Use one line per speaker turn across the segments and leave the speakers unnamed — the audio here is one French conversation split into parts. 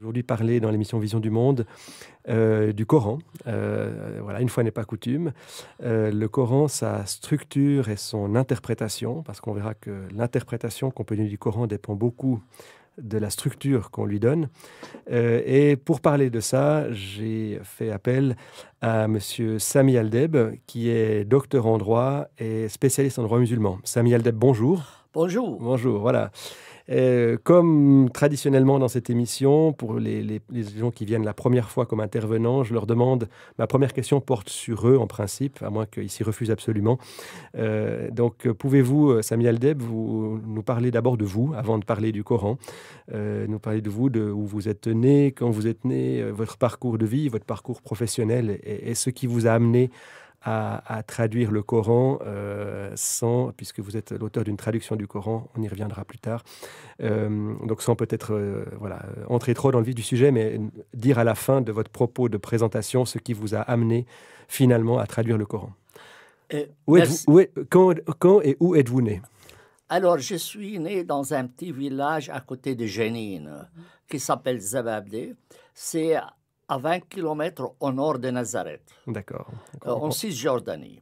Aujourd'hui, parler dans l'émission Vision du Monde du Coran. Voilà, une fois n'est pas coutume. Le Coran, sa structure et son interprétation, parce qu'on verra que l'interprétation qu'on peut donner du Coran dépend beaucoup de la structure qu'on lui donne. Et pour parler de ça, j'ai fait appel à Monsieur Sami Aldeb, qui est docteur en droit et spécialiste en droit musulman. Sami Aldeb, bonjour.
Bonjour.
Bonjour, voilà. Comme traditionnellement dans cette émission, pour les gens qui viennent la première fois comme intervenants, je leur demande, ma première question porte sur eux en principe, à moins qu'ils s'y refusent absolument. Donc pouvez-vous, Sami Aldeb, nous parler d'abord de vous, avant de parler du Coran, nous parler de vous, de où vous êtes né, quand vous êtes né, votre parcours de vie, votre parcours professionnel et ce qui vous a amené à traduire le Coran puisque vous êtes l'auteur d'une traduction du Coran, on y reviendra plus tard, donc sans peut-être entrer trop dans le vif du sujet, mais dire à la fin de votre propos de présentation ce qui vous a amené finalement à traduire le Coran. Quand et où êtes-vous né?
Alors, je suis né dans un petit village à côté de Jenin, qui s'appelle Zababdeh. C'est à 20 km au nord de Nazareth.
D'accord.
En Cisjordanie.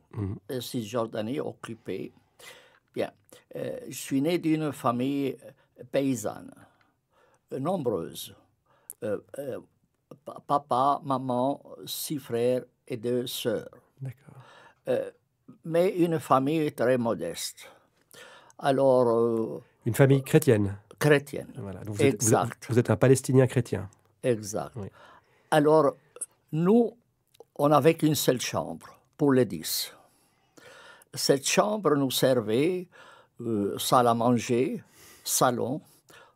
Cisjordanie occupée. Bien. Je suis né d'une famille paysanne, nombreuse. Papa, maman, 6 frères et 2 sœurs.
D'accord.
Mais une famille très modeste. Alors...
une famille chrétienne.
Chrétienne.
Voilà. Donc
exact.
Vous êtes un Palestinien chrétien.
Exact.
Oui.
Alors, nous, on n'avait qu'une seule chambre pour les 10. Cette chambre nous servait salle à manger, salon,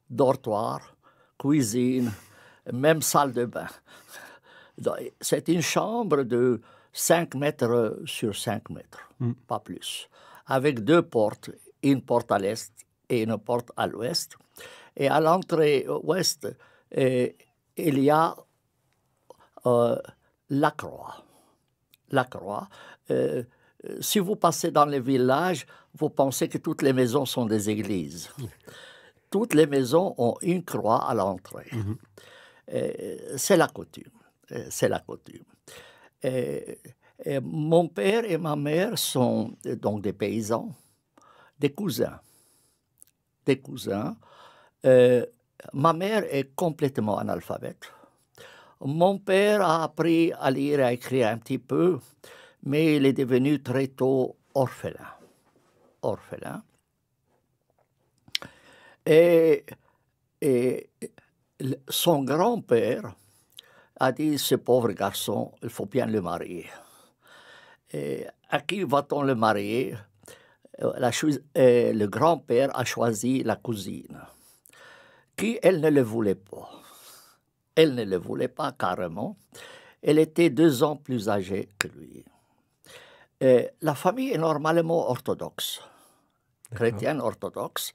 dortoir, cuisine, même salle de bain. C'est une chambre de 5 mètres sur 5 mètres, pas plus, avec 2 portes, une porte à l'est et une porte à l'ouest. Et à l'entrée ouest, il y a la croix. La croix. Si vous passez dans les villages, vous pensez que toutes les maisons sont des églises. Toutes les maisons ont une croix à l'entrée. C'est la coutume. C'est la coutume. Mon père et ma mère sont donc des paysans, des cousins. Des cousins. Ma mère est complètement analphabète. Mon père a appris à lire et à écrire un petit peu, mais il est devenu très tôt orphelin. Orphelin. Et son grand-père a dit, ce pauvre garçon, il faut bien le marier. Et à qui va-t-on le marier? Le grand-père a choisi la cousine, qui, elle, ne le voulait pas. Elle ne le voulait pas carrément. Elle était 2 ans plus âgée que lui. La famille est normalement orthodoxe, chrétienne orthodoxe.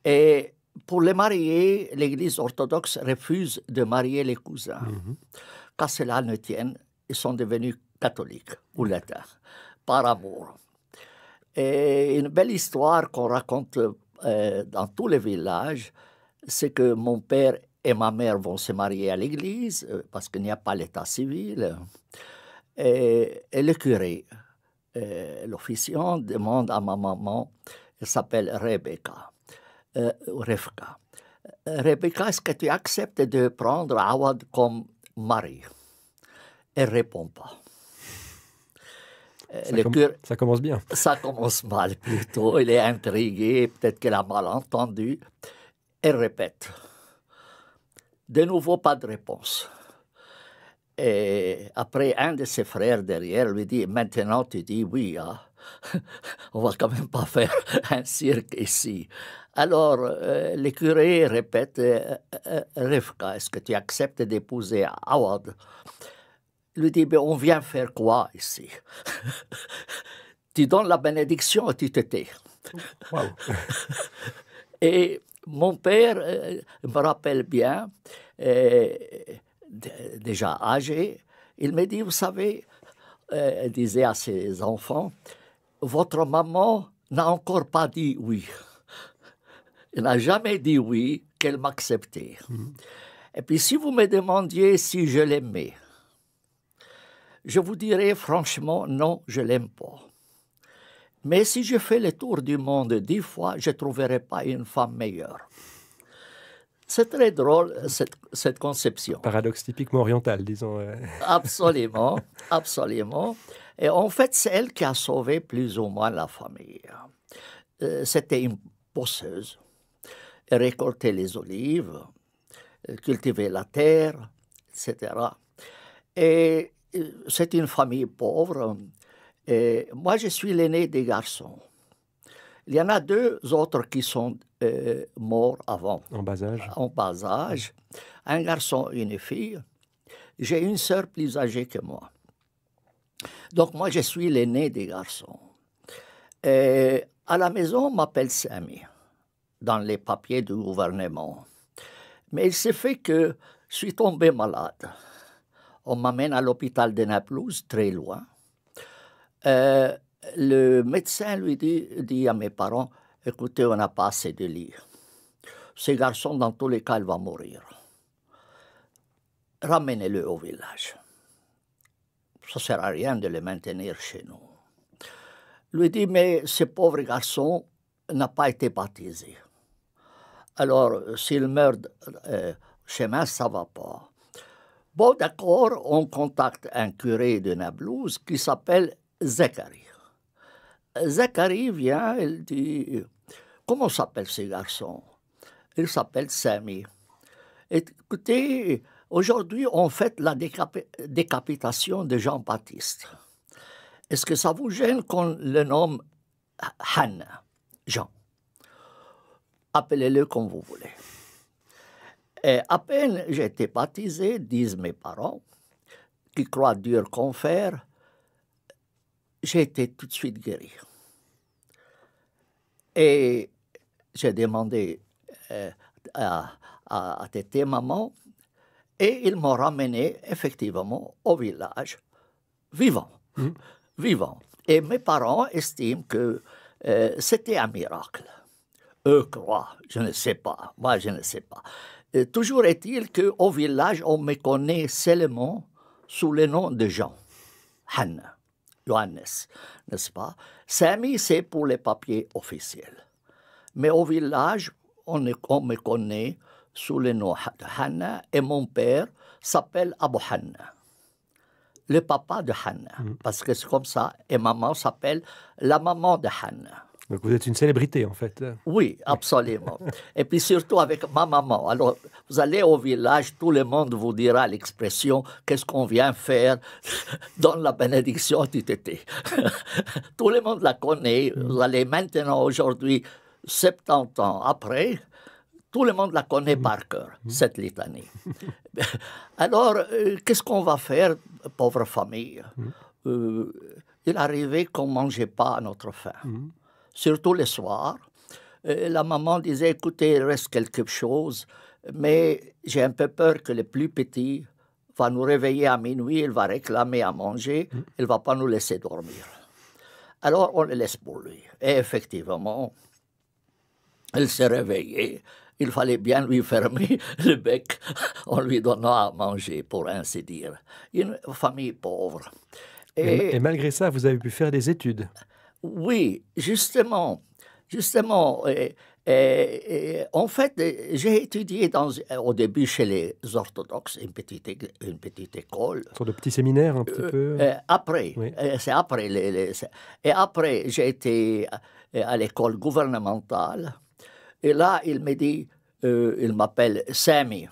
Et pour les marier, l'Église orthodoxe refuse de marier les cousins. Qu'à cela ne tienne, ils sont devenus catholiques ou latin, par amour. Et une belle histoire qu'on raconte dans tous les villages, c'est que mon père et ma mère vont se marier à l'église parce qu'il n'y a pas l'état civil. Et le curé, l'officiant, demande à ma maman, elle s'appelle Rebecca, Revka. Rebecca, est-ce que tu acceptes de prendre Awad comme mari? Elle ne répond pas.
Ça commence bien.
Ça commence mal plutôt. Il est intrigué, peut-être qu'elle a mal entendu. Elle répète. De nouveau, pas de réponse. Et après, un de ses frères derrière lui dit, maintenant tu dis oui, hein? On va quand même pas faire un cirque ici. Alors, le curé répète, Rivka, est-ce que tu acceptes d'épouser Awad? Il lui dit, mais on vient faire quoi ici? Tu donnes la bénédiction et tu te tais.
Wow.
Et mon père me rappelle bien, déjà âgé, il me dit, vous savez, il disait à ses enfants, votre maman n'a encore pas dit oui. Elle n'a jamais dit oui qu'elle m'acceptait. Et puis si vous me demandiez si je l'aimais, je vous dirais franchement, non, je ne l'aime pas. Mais si je fais le tour du monde 10 fois, je ne trouverai pas une femme meilleure. C'est très drôle, cette conception.
Paradoxe typiquement oriental, disons.
Absolument, absolument. Et en fait, c'est elle qui a sauvé plus ou moins la famille. C'était une bosseuse. Elle récoltait les olives, cultivait la terre, etc. Et c'est une famille pauvre. Et moi, je suis l'aîné des garçons. Il y en a 2 autres qui sont morts avant.
En bas âge.
En bas âge. Un garçon et une fille. J'ai une sœur plus âgée que moi. Donc moi, je suis l'aîné des garçons. Et à la maison, on m'appelle Sami, dans les papiers du gouvernement. Mais il s'est fait que je suis tombé malade. On m'amène à l'hôpital de Naplouse, très loin. Le médecin lui dit à mes parents, « Écoutez, on n'a pas assez de lits. Ce garçon, dans tous les cas, il va mourir. Ramenez-le au village. Ça ne sert à rien de le maintenir chez nous. » Lui dit, « Mais ce pauvre garçon n'a pas été baptisé. Alors, s'il meurt chemin, ça ne va pas. » Bon, d'accord, on contacte un curé de Naplouse qui s'appelle Zacharie. Zacharie vient, il dit, « Comment s'appelle ce garçon ?» Il s'appelle Sami. Écoutez, aujourd'hui, on fête la décapitation de Jean-Baptiste. Est-ce que ça vous gêne qu'on le nomme Hanna, Jean? Appelez-le comme vous voulez. Et à peine j'ai été baptisé, disent mes parents, qui croient dur comme fer, j'ai été tout de suite guéri. Et j'ai demandé à tété, maman, et ils m'ont ramené effectivement au village, vivant. Vivant. Et mes parents estiment que c'était un miracle. Eux croient, je ne sais pas, moi je ne sais pas. Toujours est-il qu'au village, on me connaît seulement sous le nom de Jean, Hanna, Johannes, n'est-ce pas? Sami, c'est pour les papiers officiels. Mais au village, on me connaît sous le nom de Hanna, et mon père s'appelle Abu Hanna, le papa de Hanna, parce que c'est comme ça, et maman s'appelle la maman de Hanna.
Donc vous êtes une célébrité, en fait.
Oui, absolument. Et puis surtout avec ma maman. Alors, vous allez au village, tout le monde vous dira l'expression « qu'est-ce qu'on vient faire dans la bénédiction du tété ?» Tout le monde la connaît. Vous allez maintenant, aujourd'hui, 70 ans après, tout le monde la connaît par cœur, cette litanie. Alors, qu'est-ce qu'on va faire, pauvre famille? Il arrivait qu'on ne mangeait pas à notre faim. Surtout le soir. La maman disait, écoutez, il reste quelque chose, mais j'ai un peu peur que le plus petit va nous réveiller à minuit, il va réclamer à manger, il ne va pas nous laisser dormir. Alors, on le laisse pour lui. Et effectivement, il s'est réveillé. Il fallait bien lui fermer le bec en lui donnant à manger, pour ainsi dire. Une famille pauvre.
Et malgré ça, vous avez pu faire des études.
Oui, justement. En fait, j'ai étudié au début chez les orthodoxes, une petite école.
Une sorte de petit séminaire, un petit peu.
Après,
oui.
C'est après. Et après, j'ai été à l'école gouvernementale. Et là, il me dit, il m'appelle Sami.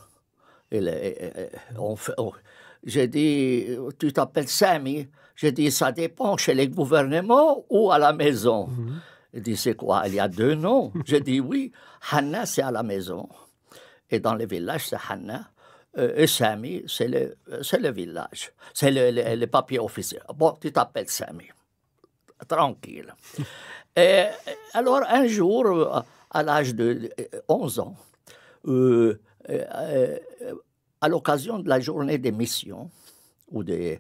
J'ai dit, tu t'appelles Sami? J'ai dit, ça dépend chez les gouvernements ou à la maison. Il dit, c'est quoi? Il y a 2 noms. J'ai dit, oui, Hanna, c'est à la maison. Et dans le village, c'est Hanna. Et Sami, c'est le village. C'est le papier officiel. Bon, tu t'appelles Sami. Tranquille. Et alors, un jour, à l'âge de 11 ans, à l'occasion de la journée des missions ou des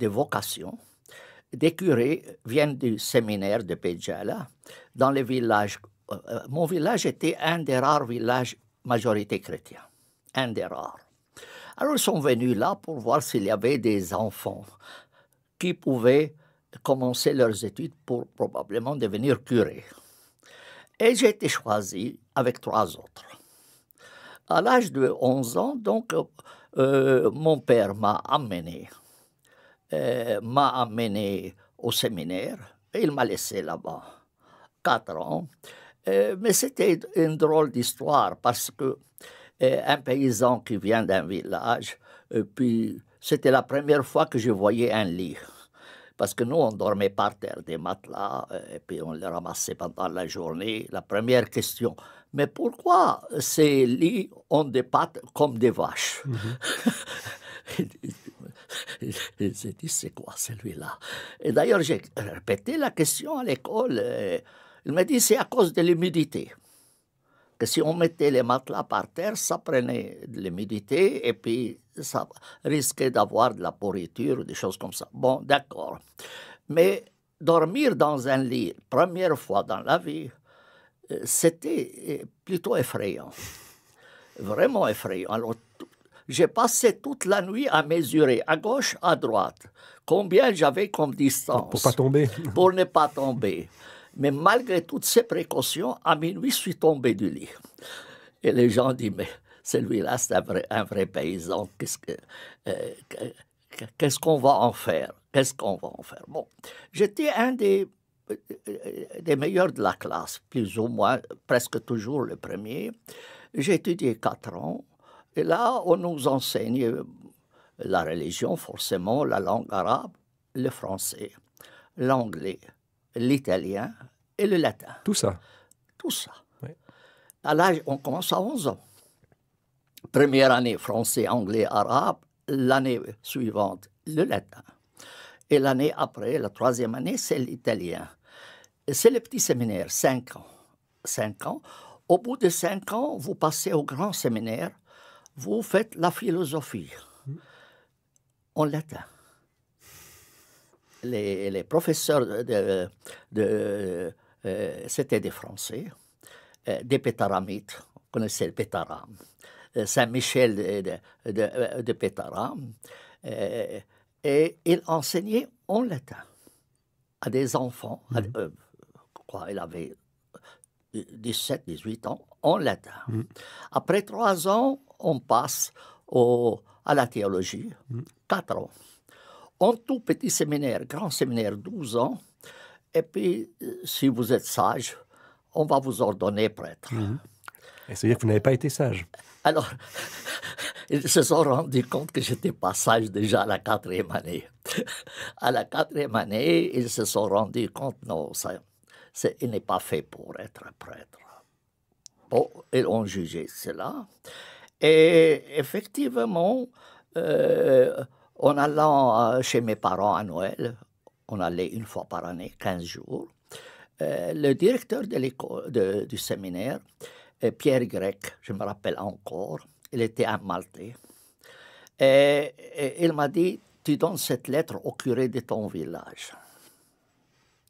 vocations, des curés viennent du séminaire de Béjala dans les villages. Mon village était un des rares villages majorité chrétienne, un des rares. Alors ils sont venus là pour voir s'il y avait des enfants qui pouvaient commencer leurs études pour probablement devenir curés. Et j'ai été choisi avec 3 autres. À l'âge de 11 ans, donc, mon père m'a amené au séminaire et il m'a laissé là-bas 4 ans. Mais c'était une drôle d'histoire parce que un paysan qui vient d'un village, puis c'était la première fois que je voyais un lit. Parce que nous, on dormait par terre, des matelas, et puis on les ramassait pendant la journée. La première question, mais pourquoi ces lits ont des pattes comme des vaches? J'ai dit, c'est quoi celui-là? Et d'ailleurs, j'ai répété la question à l'école. Il m'a dit, c'est à cause de l'humidité. Que si on mettait les matelas par terre, ça prenait de l'humidité et puis ça risquait d'avoir de la pourriture, des choses comme ça. Bon, d'accord. Mais dormir dans un lit, première fois dans la vie, c'était plutôt effrayant. Vraiment effrayant. Alors, j'ai passé toute la nuit à mesurer, à gauche, à droite, combien j'avais comme distance.
Pour pas tomber.
Pour ne pas tomber. Mais malgré toutes ces précautions, à minuit, je suis tombé du lit. Et les gens disent, mais celui-là, c'est un vrai paysan. Qu'est-ce qu'on va en faire? Qu'est-ce qu'on va en faire? Bon, j'étais un des meilleurs de la classe, plus ou moins, presque toujours le premier. J'ai étudié 4 ans. Et là, on nous enseigne la religion, forcément, la langue arabe, le français, l'anglais, l'italien et le latin.
Tout ça.
Tout ça.
Oui.
À l'âge, on commence à 11 ans. Première année, français, anglais, arabe. L'année suivante, le latin. Et l'année après, la 3e année, c'est l'italien. C'est le petit séminaire, 5 ans. 5 ans. Au bout de 5 ans, vous passez au grand séminaire. Vous faites la philosophie en latin. Les professeurs c'était des Français, des Pétaramites, vous connaissez le Pétaram, Saint-Michel de Pétaram, et il enseignait en latin à des enfants, il avait 17, 18 ans, en latin. Après 3 ans, on passe à la théologie, 4 ans. En tout petit séminaire, grand séminaire, 12 ans. Et puis, si vous êtes sage, on va vous ordonner prêtre.
Et c'est-à-dire que vous n'avez pas été sage.
Alors, ils se sont rendus compte que je n'étais pas sage déjà à la 4e année. À la 4e année, ils se sont rendus compte, non, il n'est pas fait pour être prêtre. Bon, ils ont jugé cela. Et effectivement, en allant chez mes parents à Noël, on allait 1 fois par année, 15 jours, le directeur de l'école, du séminaire, Pierre Grec, je me rappelle encore, il était un Maltais, et il m'a dit, tu donnes cette lettre au curé de ton village.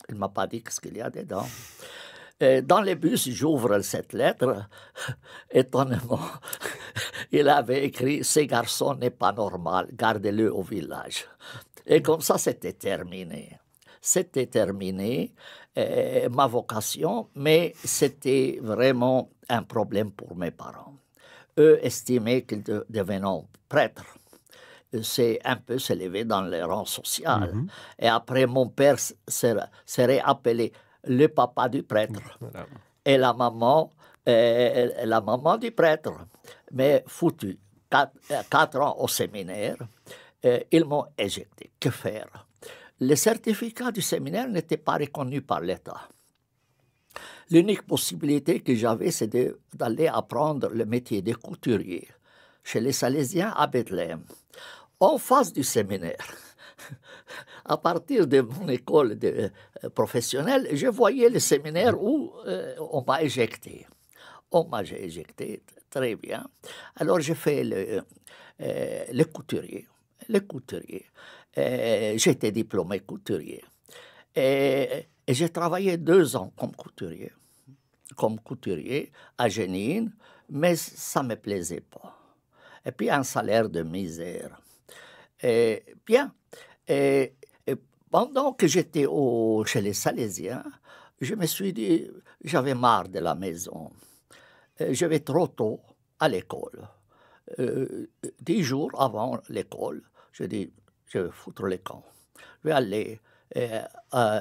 Il ne m'a pas dit ce qu'il y a dedans. Dans le bus, j'ouvre cette lettre. Étonnamment, il avait écrit « Ce garçon n'est pas normal, gardez-le au village ». Et comme ça, c'était terminé. C'était terminé, ma vocation, mais c'était vraiment un problème pour mes parents. Eux estimaient qu'ils devenaient prêtres. C'est un peu s'élever dans le rang social. Et après, mon père serait appelé le papa du prêtre.
Voilà.
Et la maman du prêtre. Mais foutu, 4 ans au séminaire, ils m'ont éjecté. Que faire? Le certificat du séminaire n'était pas reconnu par l'État. L'unique possibilité que j'avais, c'est d'aller apprendre le métier de couturier chez les Salésiens à Bethléem, en face du séminaire. À partir de mon école professionnelle, je voyais le séminaire où on m'a éjecté. On m'a éjecté, très bien. Alors, j'ai fait le couturier. J'étais diplômé couturier. Et j'ai travaillé 2 ans comme couturier. comme couturier à Jenin, mais ça ne me plaisait pas. Et puis un salaire de misère. Et bien, et pendant que j'étais chez les Salésiens, je me suis dit, j'avais marre de la maison. Je vais trop tôt à l'école. 10 jours avant l'école, je dis, je vais foutre les camps. Je vais aller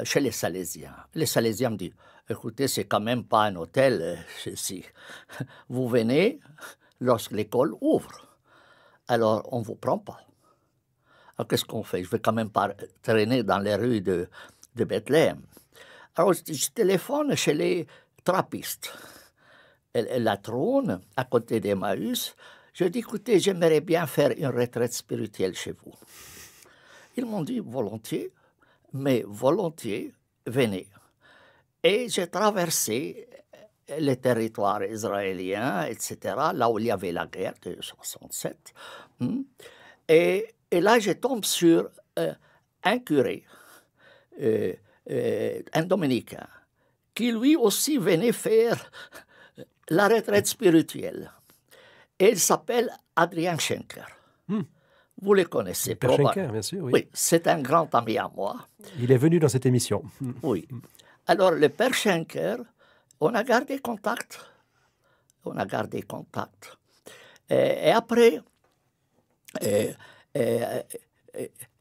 chez les Salésiens. Les Salésiens me disent, écoutez, c'est quand même pas un hôtel ici. Vous venez lorsque l'école ouvre. Alors, on ne vous prend pas. Alors, qu'est-ce qu'on fait? Je ne vais quand même pas traîner dans les rues de Bethléem. Alors, je téléphone chez les trappistes. La trône, à côté d'Emmaüs. Je dis, écoutez, j'aimerais bien faire une retraite spirituelle chez vous. Ils m'ont dit, volontiers, mais volontiers, venez. Et j'ai traversé les territoires israéliens, etc., là où il y avait la guerre de 67. Et là, je tombe sur un curé, un dominicain, qui lui aussi venait faire la retraite spirituelle. Et il s'appelle Adrien Schenker. Vous le connaissez,
Père Schenker, bien sûr, oui.
Oui, c'est un grand ami à moi.
Il est venu dans cette émission.
Oui. Alors, le Père Schenker, on a gardé contact. Et après,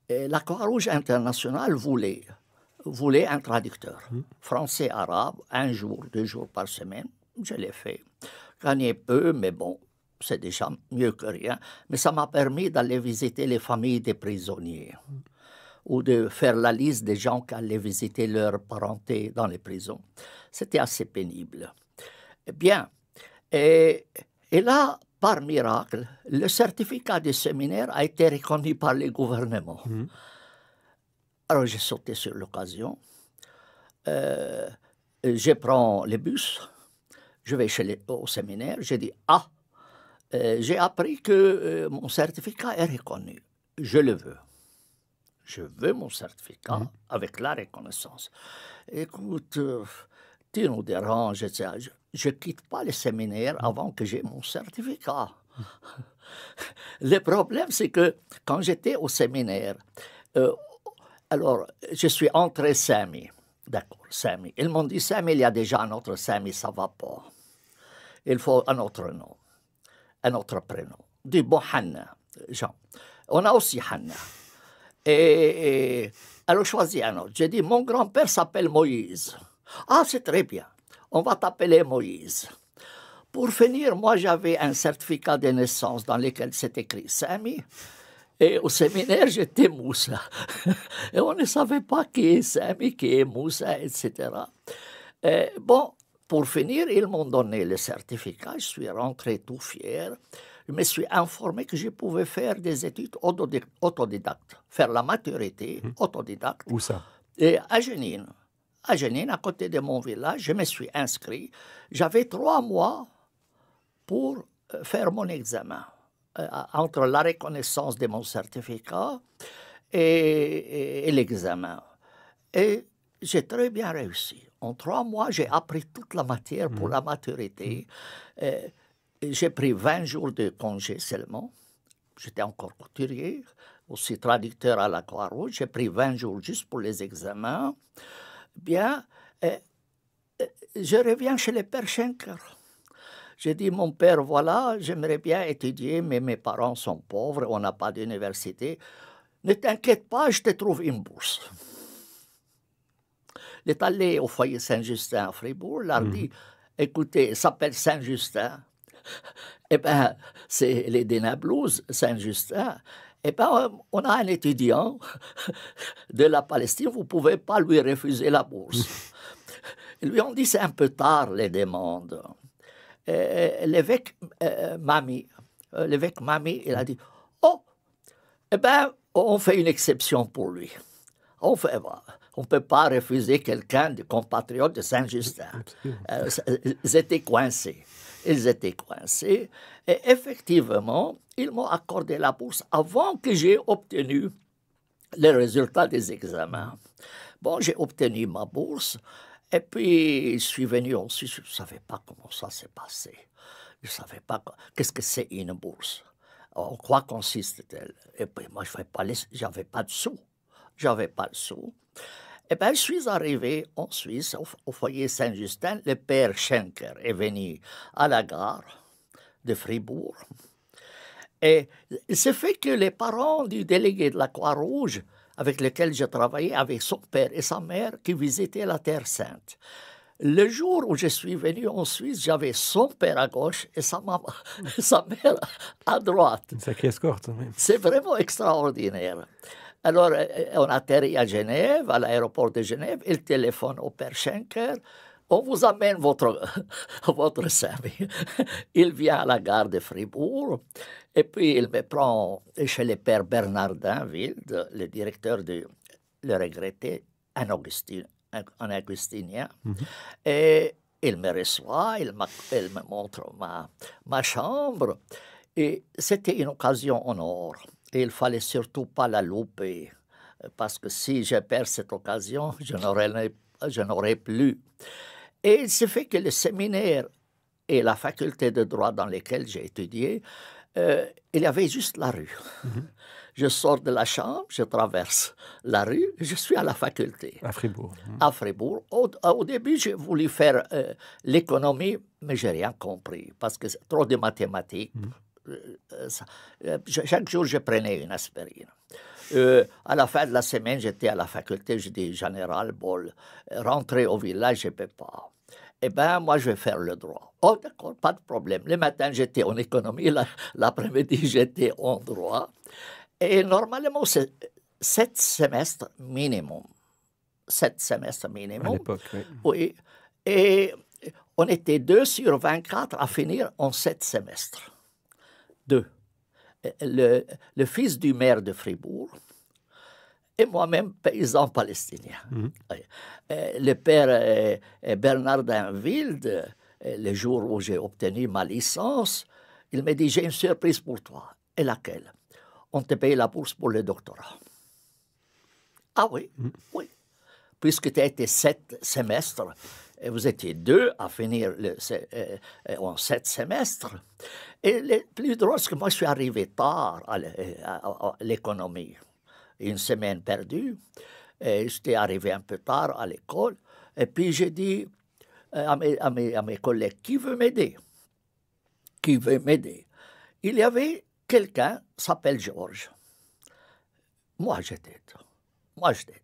la Croix-Rouge internationale voulait un traducteur, français-arabe, 1 jour, 2 jours par semaine. Je l'ai fait. Gagnais peu, mais bon, c'est déjà mieux que rien. Mais ça m'a permis d'aller visiter les familles des prisonniers ou de faire la liste des gens qui allaient visiter leur parenté dans les prisons. C'était assez pénible. Bien. Et là, par miracle, le certificat de séminaire a été reconnu par les gouvernements. Alors, j'ai sauté sur l'occasion. Je prends le bus. Je vais au séminaire. J'ai dit, j'ai appris que mon certificat est reconnu. Je le veux. Je veux mon certificat avec la reconnaissance. Écoute, tu nous déranges, etc. Je ne quitte pas le séminaire avant que j'ai mon certificat. Le problème, c'est que quand j'étais au séminaire, alors, je suis entré Sami. D'accord, Sami. Ils m'ont dit, Sami, il y a déjà un autre Sami, ça ne va pas. Il faut un autre nom, un autre prénom. Du bon Hanna, Jean. On a aussi Hanna. Et alors, choisis un autre. J'ai dit, mon grand-père s'appelle Moïse. Ah, c'est très bien. On va t'appeler Moïse. Pour finir, moi, j'avais un certificat de naissance dans lequel c'est écrit Sami. Et au séminaire, j'étais Moussa. Et on ne savait pas qui est Sami, qui est Moussa, etc. Bon, pour finir, ils m'ont donné le certificat. Je suis rentré tout fier. Je me suis informé que je pouvais faire des études autodidactes, faire la maturité autodidacte.
Où ça?
Et à Jenin. À Jenin, à côté de mon village, je me suis inscrit. J'avais 3 mois pour faire mon examen. Entre la reconnaissance de mon certificat et l'examen. Et j'ai très bien réussi. En 3 mois, j'ai appris toute la matière pour la maturité. J'ai pris 20 jours de congé seulement. J'étais encore couturier, aussi traducteur à la Croix-Rouge. J'ai pris 20 jours juste pour les examens. Bien, je reviens chez le Père Schenker. J'ai dit, mon père, voilà, j'aimerais bien étudier, mais mes parents sont pauvres, on n'a pas d'université. Ne t'inquiète pas, je te trouve une bourse. Il est allé au foyer Saint-Justin à Fribourg, il a dit, écoutez, il s'appelle Saint-Justin. Eh bien, c'est les Dénablouse, Saint-Justin. Eh bien, on a un étudiant de la Palestine, vous ne pouvez pas lui refuser la bourse. Ils lui ont dit, c'est un peu tard, les demandes. L'évêque Mami, il a dit, oh, eh bien, on fait une exception pour lui. On ne peut pas refuser quelqu'un de compatriote de Saint-Justin. Ils étaient coincés. Et effectivement, ils m'ont accordé la bourse avant que j'ai obtenu les résultats des examens. Bon, j'ai obtenu ma bourse Et puis, je suis venu en Suisse, je ne savais pas comment ça s'est passé. Je ne savais pas qu'est-ce que c'est une bourse. En quoi consiste-t-elle? Et puis, moi, je n'avais pas de sous. J'avais pas de sous. Eh bien, je suis arrivé en Suisse, au foyer Saint-Justin. Le père Schenker est venu à la gare de Fribourg. Et il s'est fait que les parents du délégué de la Croix-Rouge, avec lequel je travaillais, avaient son père et sa mère qui visitaient la Terre Sainte. Le jour où je suis venu en Suisse, j'avais son père à gauche et sa mère à droite.
Une sacrée escorte. Oui.
C'est vraiment extraordinaire. Alors, on atterrit à Genève, à l'aéroport de Genève. Il téléphone au père Schenker. On vous amène votre Samy. Il vient à la gare de Fribourg. Et puis, il me prend chez le père Bernardin Wild, le directeur de le regretté, un augustinien. Et il me reçoit, il me montre ma chambre. Et c'était une occasion en or. Et il ne fallait surtout pas la louper, parce que si je perds cette occasion, je n'aurais plus. Et il s'est fait que le séminaire et la faculté de droit dans lesquelles j'ai étudié, il y avait juste la rue. Je sors de la chambre, je traverse la rue, je suis à la faculté.
À Fribourg.
À Fribourg. Au début, j'ai voulu faire l'économie, mais je n'ai rien compris, parce que c'est trop de mathématiques. Chaque jour, je prenais une aspirine. À la fin de la semaine, j'étais à la faculté, je dis, général Bol, rentrer au village, je ne peux pas. Eh bien, moi, je vais faire le droit. Oh, d'accord, pas de problème. Le matin, j'étais en économie, l'après-midi, j'étais en droit. Et normalement, c'est 7 semestres minimum. 7 semestres minimum.
À l'époque, oui.
Oui. Et on était 2 sur 24 à finir en 7 semestres. 2. Le fils du maire de Fribourg et moi-même paysan palestinien. Le père Bernardin Wild, le jour où j'ai obtenu ma licence, il m'a dit, j'ai une surprise pour toi. Et laquelle? On te paye la bourse pour le doctorat. Ah oui, oui. Puisque tu as été 7 semestres, et vous étiez 2 à finir en 7 semestres. Et le plus drôle, c'est que moi, je suis arrivé tard à l'économie. Une semaine perdue. J'étais arrivé un peu tard à l'école. Et puis, j'ai dit à mes collègues, qui veut m'aider? Qui veut m'aider? Il y avait quelqu'un, s'appelle Georges. Moi, je t'aide. Moi, je t'aide.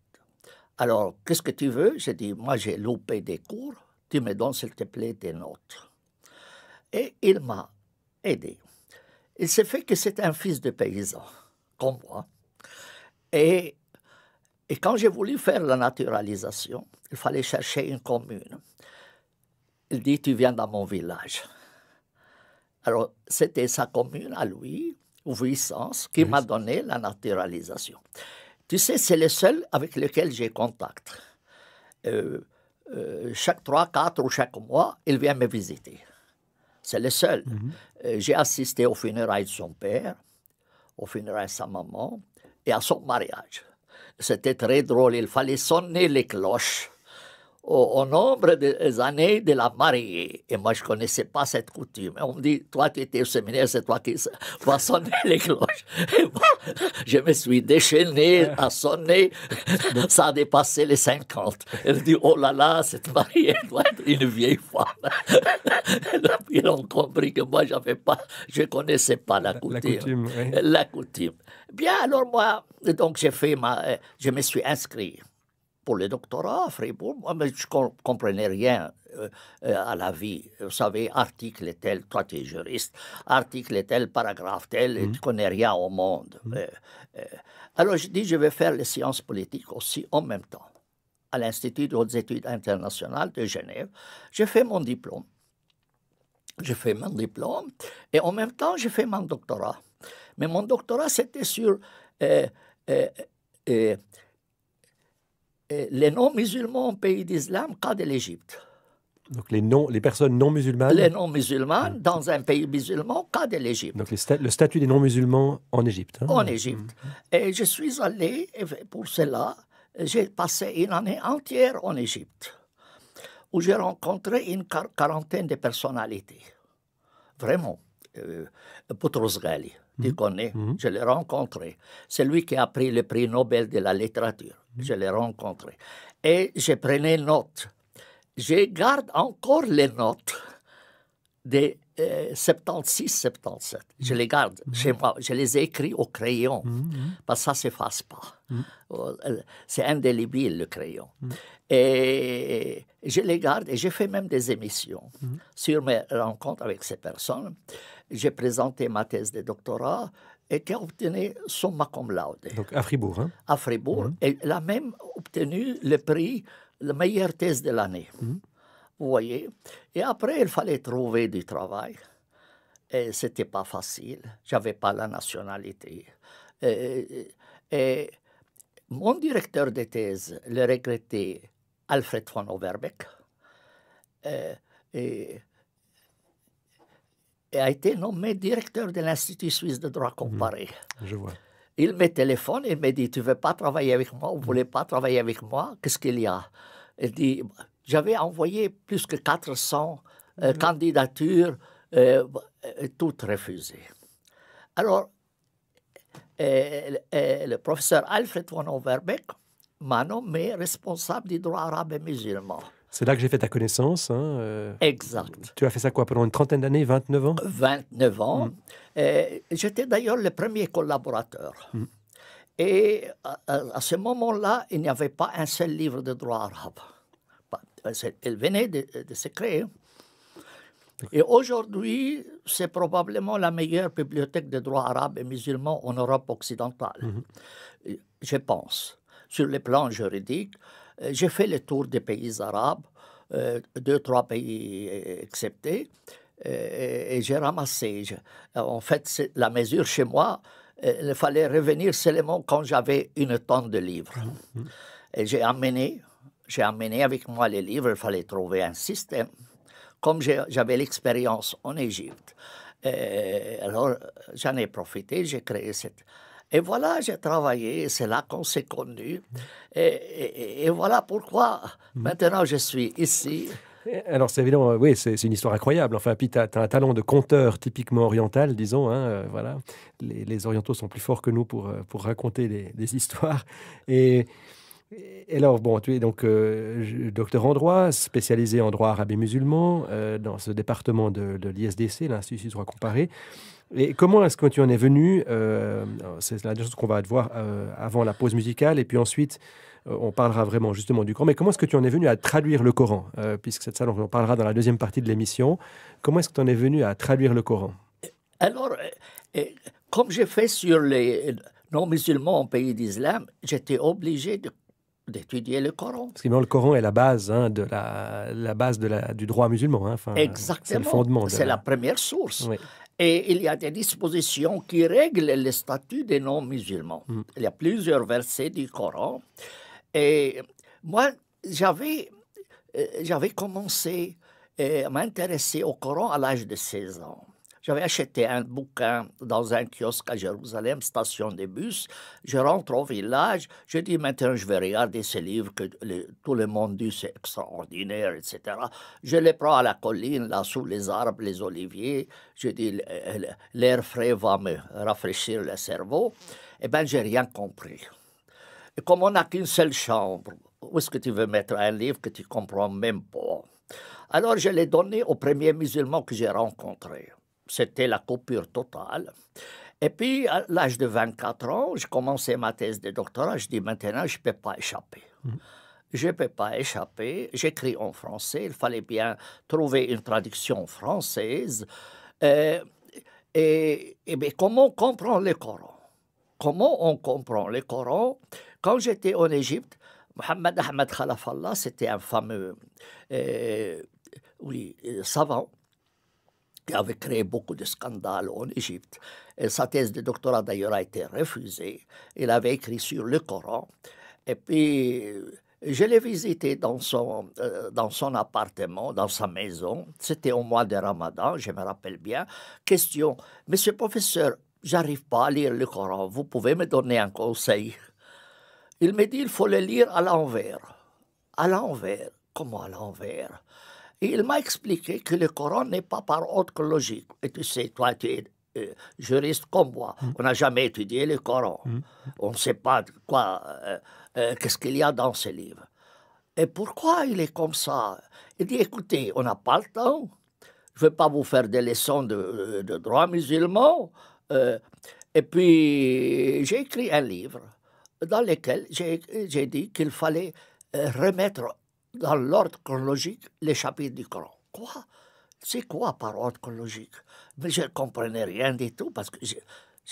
Alors, qu'est-ce que tu veux? J'ai dit, moi, j'ai loupé des cours. Tu me donnes, s'il te plaît, des notes. Et il m'a aidé. Il s'est fait que c'est un fils de paysan, comme moi. Et quand j'ai voulu faire la naturalisation, il fallait chercher une commune. Il dit, tu viens dans mon village. Alors, c'était sa commune à lui, Vuissance, qui m'a donné la naturalisation. Tu sais, c'est le seul avec lequel j'ai contact. Chaque 3, 4 ou chaque mois, il vient me visiter. C'est le seul. J'ai assisté aux funérailles de son père, aux funérailles de sa maman et à son mariage. C'était très drôle. Il fallait sonner les cloches au nombre des années de la mariée. Et moi, je ne connaissais pas cette coutume. On me dit, toi, tu étais au séminaire, c'est toi qui vas sonner les cloches. Et moi, je me suis déchaîné à sonner. Ça a dépassé les 50. Elle dit, oh là là, cette mariée doit être une vieille femme. Ils ont compris que moi, je ne connaissais pas la coutume. La coutume. Bien, alors moi, donc je me suis inscrit pour le doctorat à Fribourg. Moi, mais je ne comprenais rien à la vie. Vous savez, article tel, toi tu es juriste, article tel, paragraphe tel, tu ne connais rien au monde. Alors je dis, je vais faire les sciences politiques aussi en même temps. À l'Institut de hautes études internationales de Genève, j'ai fait mon diplôme. Et en même temps, j'ai fait mon doctorat. Mais mon doctorat, c'était sur les non-musulmans au pays d'islam, cas de l'Égypte.
Donc les personnes non musulmanes.
Les non-musulmanes dans un pays musulman, cas de l'Égypte.
Donc le statut des non-musulmans en Égypte.
En Égypte. Et je suis allé, pour cela, j'ai passé une année entière en Égypte. où j'ai rencontré une quarantaine de personnalités. Vraiment. Boutros Ghali, tu connais, je l'ai rencontré. C'est lui qui a pris le prix Nobel de la littérature. Je l'ai rencontré. Et je prenais notes. Je garde encore les notes de 76-77. Je les garde chez moi. Je les ai écrits au crayon. Parce que ça ne s'efface pas. C'est indélébile, le crayon. Et je les garde et j'ai fait même des émissions sur mes rencontres avec ces personnes. J'ai présenté ma thèse de doctorat et qui a obtenu summa cum laude.
Donc à Fribourg. Hein?
À Fribourg. Et elle a même obtenu le prix, la meilleure thèse de l'année. Vous voyez. Et après, il fallait trouver du travail. Et ce n'était pas facile. Je n'avais pas la nationalité. Et mon directeur de thèse, le regretté Alfred von Overbeck, a été nommé directeur de l'Institut suisse de droit comparé.
Je vois.
Il me téléphone, il me dit, tu ne veux pas travailler avec moi, vous ne voulez pas travailler avec moi, qu'est-ce qu'il y a? Il dit, j'avais envoyé plus que 400 candidatures, toutes refusées. Alors, le professeur Alfred von Overbeck m'a nommé responsable du droit arabe et musulman.
C'est là que j'ai fait ta connaissance. Hein,
Exact.
Tu as fait ça quoi, pendant une trentaine d'années, 29 ans?
29 ans. J'étais d'ailleurs le premier collaborateur. Et à ce moment-là, il n'y avait pas un seul livre de droit arabe. Il venait de se créer. Et aujourd'hui, c'est probablement la meilleure bibliothèque de droit arabe et musulman en Europe occidentale. Je pense. Sur le plan juridique, j'ai fait le tour des pays arabes, 2-3 pays exceptés, et j'ai ramassé. En fait, la mesure chez moi, il fallait revenir seulement quand j'avais une tonne de livres. Et j'ai amené avec moi les livres, il fallait trouver un système. Comme j'avais l'expérience en Égypte, alors j'en ai profité, j'ai créé cette... Et voilà, j'ai travaillé, c'est là qu'on s'est connus. Et voilà pourquoi maintenant je suis ici.
Alors c'est évident, oui, c'est une histoire incroyable. Enfin, puis tu as un talent de conteur typiquement oriental, disons. Hein, voilà. Les orientaux sont plus forts que nous pour raconter des histoires. Et alors, bon, tu es donc docteur en droit, spécialisé en droit arabe et musulman, dans ce département de l'ISDC, l'Institut du droit comparé. Et comment est-ce que tu en es venu c'est la chose qu'on va te voir avant la pause musicale, et puis ensuite, on parlera vraiment justement du Coran. Mais comment est-ce que tu en es venu à traduire le Coran puisque c'est ça dont on parlera dans la deuxième partie de l'émission. Comment est-ce que tu en es venu à traduire le Coran?
Alors, comme j'ai fait sur les non-musulmans en pays d'islam, j'étais obligé d'étudier le Coran.
Parce que le Coran est la base, hein, la base du droit musulman. Hein. Enfin,
exactement.
C'est le fondement.
C'est la première source.
Oui.
Et il y a des dispositions qui règlent le statut des non-musulmans. Il y a plusieurs versets du Coran. Et moi, j'avais commencé à m'intéresser au Coran à l'âge de 16 ans. J'avais acheté un bouquin dans un kiosque à Jérusalem, station de bus. Je rentre au village. Je dis, maintenant, je vais regarder ce livre que tout le monde dit, c'est extraordinaire, etc. Je les prends à la colline, là, sous les arbres, les oliviers. Je dis, l'air frais va me rafraîchir le cerveau. Eh bien, j'ai rien compris. Et comme on n'a qu'une seule chambre, où est-ce que tu veux mettre un livre que tu ne comprends même pas? Alors, je l'ai donné au premier musulman que j'ai rencontré. C'était la coupure totale. Et puis, à l'âge de 24 ans, j'ai commencé ma thèse de doctorat. Je dis, maintenant, je ne peux pas échapper. Je ne peux pas échapper. J'écris en français. Il fallait bien trouver une traduction française. Et bien, comment on comprend le Coran? Comment on comprend le Coran? Quand j'étais en Égypte, Mohamed Ahmed Khalafallah, c'était un fameux savant qui avait créé beaucoup de scandales en Égypte. Et sa thèse de doctorat, d'ailleurs, a été refusée. Il avait écrit sur le Coran. Et puis, je l'ai visité dans son appartement, dans sa maison. C'était au mois de Ramadan, je me rappelle bien. Question, « Monsieur le professeur, j'arrive pas à lire le Coran. Vous pouvez me donner un conseil ?» Il me dit, « Il faut le lire à l'envers. » À l'envers. comment à l'envers? Et il m'a expliqué que le Coran n'est pas par ordre chronologique. Et tu sais, toi, tu es juriste comme moi. On n'a jamais étudié le Coran. On ne sait pas quoi, qu'est-ce qu'il y a dans ce livre. Et pourquoi il est comme ça? Il dit, écoutez, on n'a pas le temps. Je ne vais pas vous faire des leçons de droit musulman. Et puis, j'ai écrit un livre dans lequel j'ai dit qu'il fallait remettre dans l'ordre chronologique les chapitres du Coran. Quoi? C'est quoi par ordre chronologique? Mais je ne comprenais rien du tout parce que je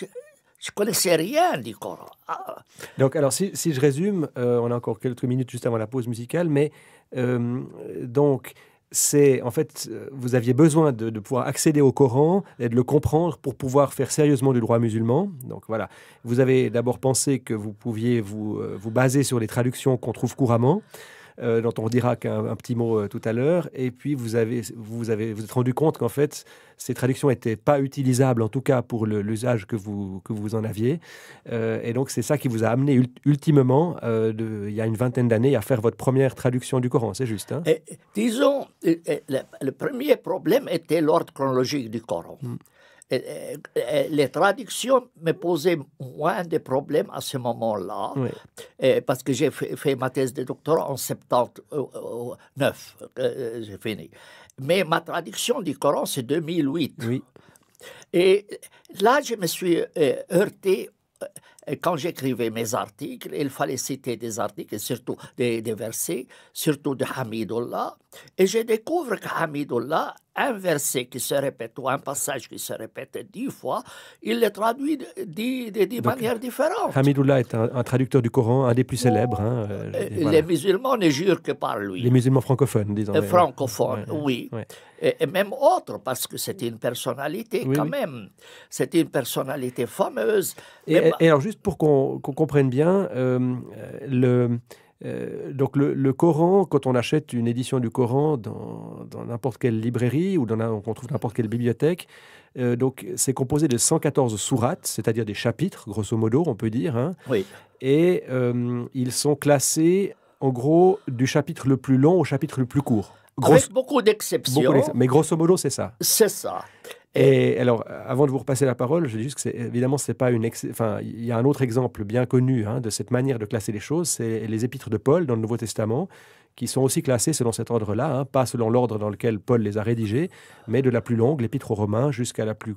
ne connaissais rien du Coran. Ah.
Donc, alors, si je résume, on a encore quelques minutes juste avant la pause musicale, mais donc, c'est en fait, vous aviez besoin de pouvoir accéder au Coran et de le comprendre pour pouvoir faire sérieusement du droit musulman. Donc voilà, vous avez d'abord pensé que vous pouviez vous baser sur les traductions qu'on trouve couramment, dont on dira qu'un petit mot tout à l'heure. Et puis vous êtes rendu compte qu'en fait, ces traductions n'étaient pas utilisables, en tout cas pour l'usage que vous en aviez. Et donc c'est ça qui vous a amené ultimement, il y a une vingtaine d'années, à faire votre première traduction du Coran, c'est juste, hein?
Disons, le premier problème était l'ordre chronologique du Coran. Les traductions me posaient moins de problèmes à ce moment-là, oui. Parce que j'ai fait ma thèse de doctorat en 79, j'ai fini. Mais ma traduction du Coran, c'est 2008. Oui. Et là, je me suis heurté. Quand j'écrivais mes articles, il fallait citer des articles, surtout des versets, surtout de Hamidullah. Et je découvre que Hamidullah, un verset qui se répète ou un passage qui se répète 10 fois, il le traduit de manière différente.
Hamidullah est un traducteur du Coran, un des plus célèbres. Hein,
voilà. Les musulmans ne jurent que par lui.
Les musulmans francophones, disons.
Francophones, oui. Ouais. Et même autres, parce que c'était une personnalité quand même. C'était une personnalité fameuse.
Et alors, juste pour qu'on comprenne bien, donc le Coran, quand on achète une édition du Coran dans n'importe quelle librairie ou qu'on trouve n'importe quelle bibliothèque, donc c'est composé de 114 sourates, c'est-à-dire des chapitres, grosso modo, on peut dire. Hein,
oui.
Et ils sont classés, en gros, du chapitre le plus long au chapitre le plus court.
Avec beaucoup d'exceptions.
Mais grosso modo, c'est ça.
C'est ça.
Et alors, avant de vous repasser la parole, je dis juste que évidemment, c'est pas enfin, il y a un autre exemple bien connu de cette manière de classer les choses, c'est les épîtres de Paul dans le Nouveau Testament, qui sont aussi classés selon cet ordre-là, pas selon l'ordre dans lequel Paul les a rédigés, mais de la plus longue, l'épître aux Romains, jusqu'à la plus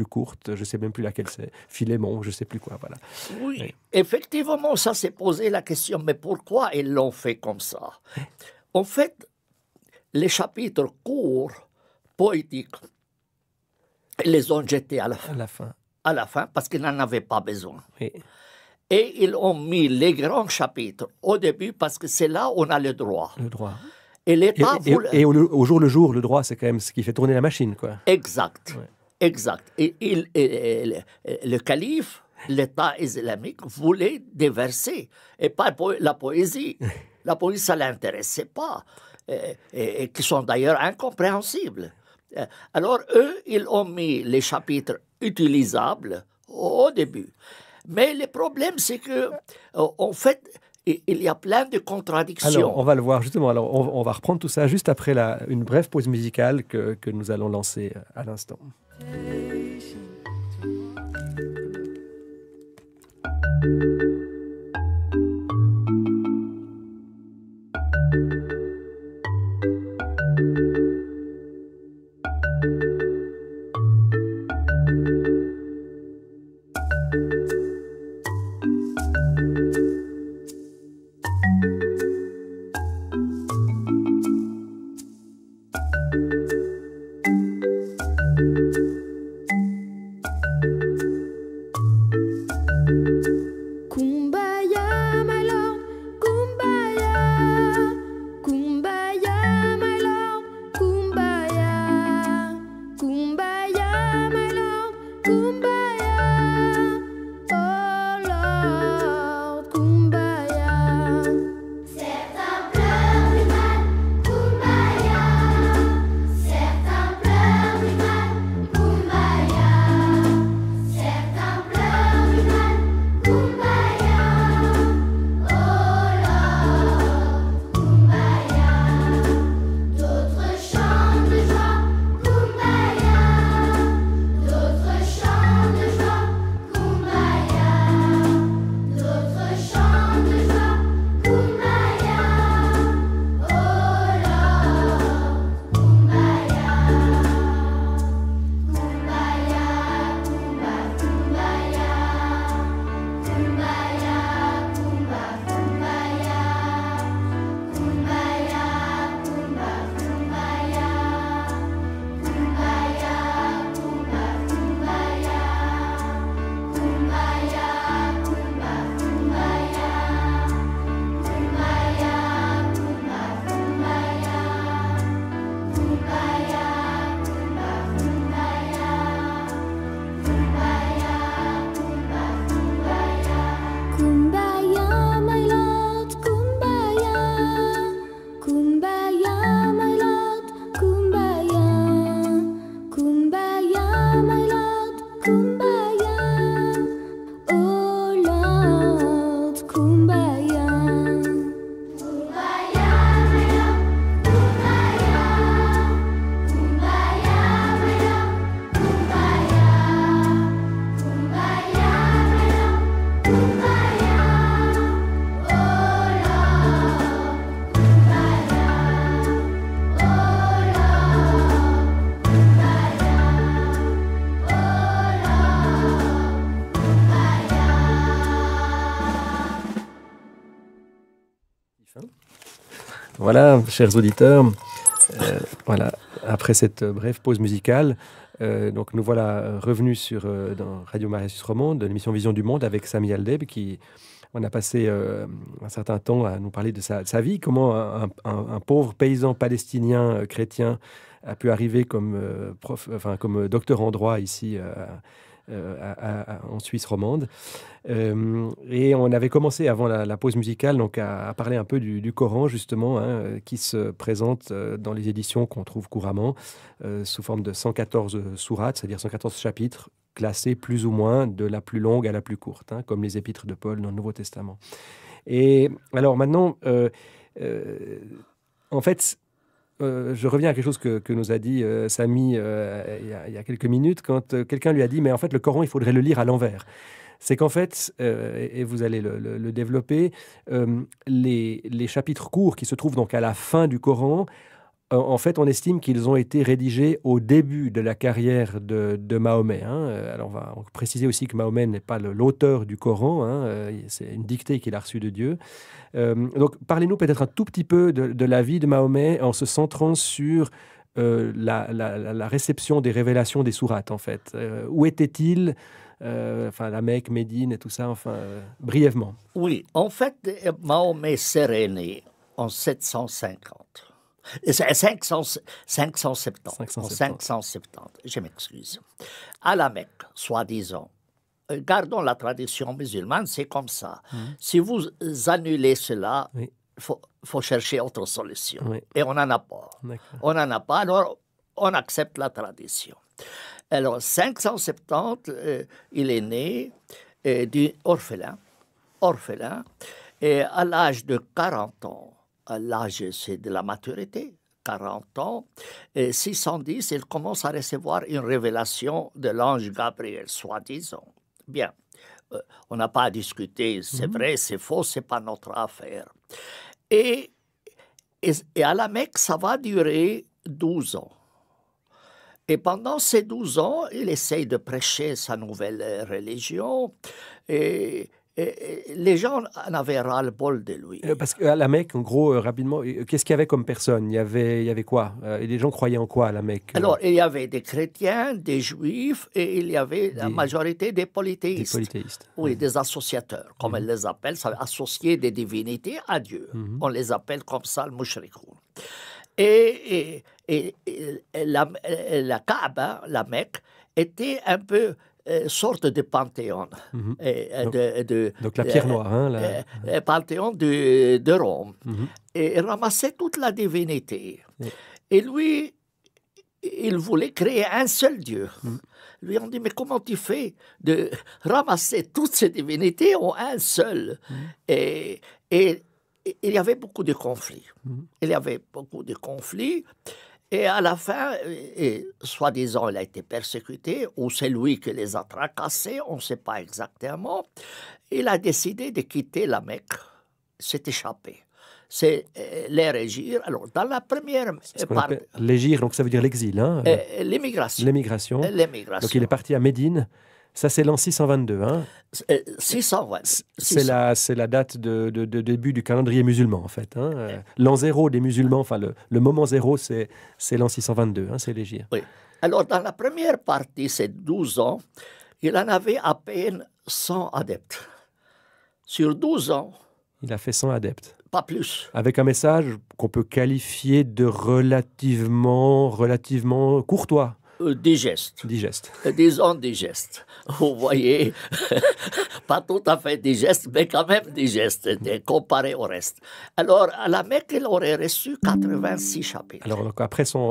courte, je ne sais même plus laquelle c'est, Philémon, je ne sais plus quoi, voilà.
Oui, effectivement, ça s'est posé la question, mais pourquoi ils l'ont fait comme ça? En fait, les chapitres courts, poétiques, ils les ont jetés à la fin. À la fin, parce qu'ils n'en avaient pas besoin. Oui. Et ils ont mis les grands chapitres au début, parce que c'est là où on a le droit.
Le droit.
Et l'État
et au jour le jour, le droit, c'est quand même ce qui fait tourner la machine, quoi.
Exact. Ouais. Exact. Et le calife, l'État islamique, voulait des versets, et pas la poésie. La poésie, ça ne l'intéressait pas. Et qui sont d'ailleurs incompréhensibles. Alors, eux, ils ont mis les chapitres utilisables au début. Mais le problème, c'est que, en fait, il y a plein de contradictions.
Alors, on va le voir justement. Alors, on va reprendre tout ça juste après une brève pause musicale que nous allons lancer à l'instant. Voilà, chers auditeurs, voilà, après cette brève pause musicale, donc nous voilà revenus dans Radio Maria Suisse Romande, de l'émission Vision du Monde avec Sami Aldeb, qui on a passé un certain temps à nous parler de sa vie, comment un pauvre paysan palestinien chrétien a pu arriver comme comme docteur en droit ici en Suisse romande. Et on avait commencé avant la pause musicale donc à parler un peu du Coran justement, hein, qui se présente dans les éditions qu'on trouve couramment sous forme de 114 sourates, c'est-à-dire 114 chapitres classés plus ou moins de la plus longue à la plus courte, hein, comme les épîtres de Paul dans le Nouveau Testament. Et alors maintenant, en fait, je reviens à quelque chose que nous a dit Sami il y a quelques minutes, quand quelqu'un lui a dit « mais en fait le Coran, il faudrait le lire à l'envers ». C'est qu'en fait, et vous allez le développer, les chapitres courts qui se trouvent donc à la fin du Coran, en fait, on estime qu'ils ont été rédigés au début de la carrière de Mahomet, hein. Alors, on va préciser aussi que Mahomet n'est pas l'auteur du Coran, hein, c'est une dictée qu'il a reçue de Dieu. Donc, parlez-nous peut-être un tout petit peu de la vie de Mahomet en se centrant sur la réception des révélations des sourates, en fait. Où était-il la Mecque, Médine et tout ça, brièvement.
Oui, en fait, Mahomet s'est né en 750. 570, je m'excuse. À la Mecque, soi-disant. Gardons la tradition musulmane, c'est comme ça. Si vous annulez cela, il faut chercher autre solution. Oui. Et on n'en a pas. On n'en a pas, alors on accepte la tradition. Alors, 570, il est né d'orphelin, et à l'âge de 40 ans, l'âge c'est de la maturité, 40 ans, et 610, il commence à recevoir une révélation de l'ange Gabriel, soi-disant. Bien, on n'a pas à discuter, c'est vrai, c'est faux, c'est pas notre affaire. Et à la Mecque, ça va durer 12 ans. Et pendant ces 12 ans, il essaye de prêcher sa nouvelle religion et les gens en avaient ras-le-bol de lui.
Parce qu'à la Mecque, en gros, rapidement, qu'est-ce qu'il y avait comme personne ? Il y avait quoi ? Et les gens croyaient en quoi à la Mecque ?
Alors, il y avait des chrétiens, des juifs, et il y avait la majorité des polythéistes.
Des polythéistes.
Oui, des associateurs, comme elle les appelle, ça veut associer des divinités à Dieu. On les appelle comme ça, le mushrikoun. Et la Kaaba, la Mecque, était un peu sorte de panthéon.
Donc la pierre noire. Hein,
panthéon de Rome. Et ramassait toute la divinité. Et lui, il voulait créer un seul Dieu. Lui, on dit, mais comment tu fais de ramasser toutes ces divinités en un seul et il y avait beaucoup de conflits. Et à la fin, soi-disant, il a été persécuté, ou c'est lui qui les a tracassés, on ne sait pas exactement. Il a décidé de quitter la Mecque, s'est échappé. C'est l'hégire. Alors, dans la première
part... L'hégire, donc ça veut dire l'exil, hein,
l'émigration.
Donc il est parti à Médine. Ça, c'est l'an 622. Hein.
620.
C'est la date de début du calendrier musulman, en fait. Hein. L'an zéro des musulmans, le moment zéro, c'est l'an 622, hein, c'est l'hégire.
Oui. Alors, dans la première partie, ces 12 ans, il en avait à peine 100 adeptes. Sur 12 ans...
Il a fait 100 adeptes.
Pas plus.
Avec un message qu'on peut qualifier de relativement courtois.
Digeste. Disons digeste. Vous voyez, pas tout à fait digeste, mais quand même digeste, comparé au reste. Alors, à la Mecque, il aurait reçu 86 chapitres.
Alors, donc, après son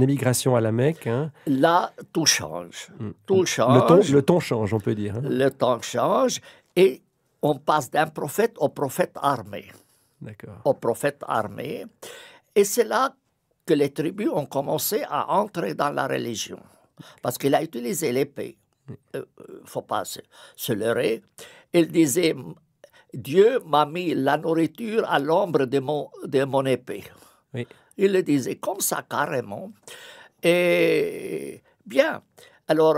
émigration à la Mecque... Hein,
là, tout change. Tout change.
Le ton change, on peut dire. Hein.
Le ton change et on passe d'un prophète au prophète armé.
D'accord.
Au prophète armé. Et c'est là que les tribus ont commencé à entrer dans la religion. Parce qu'il a utilisé l'épée. Il ne faut pas se leurrer. Il disait, Dieu m'a mis la nourriture à l'ombre de mon épée.
Oui.
Il le disait comme ça, carrément. Et bien, alors,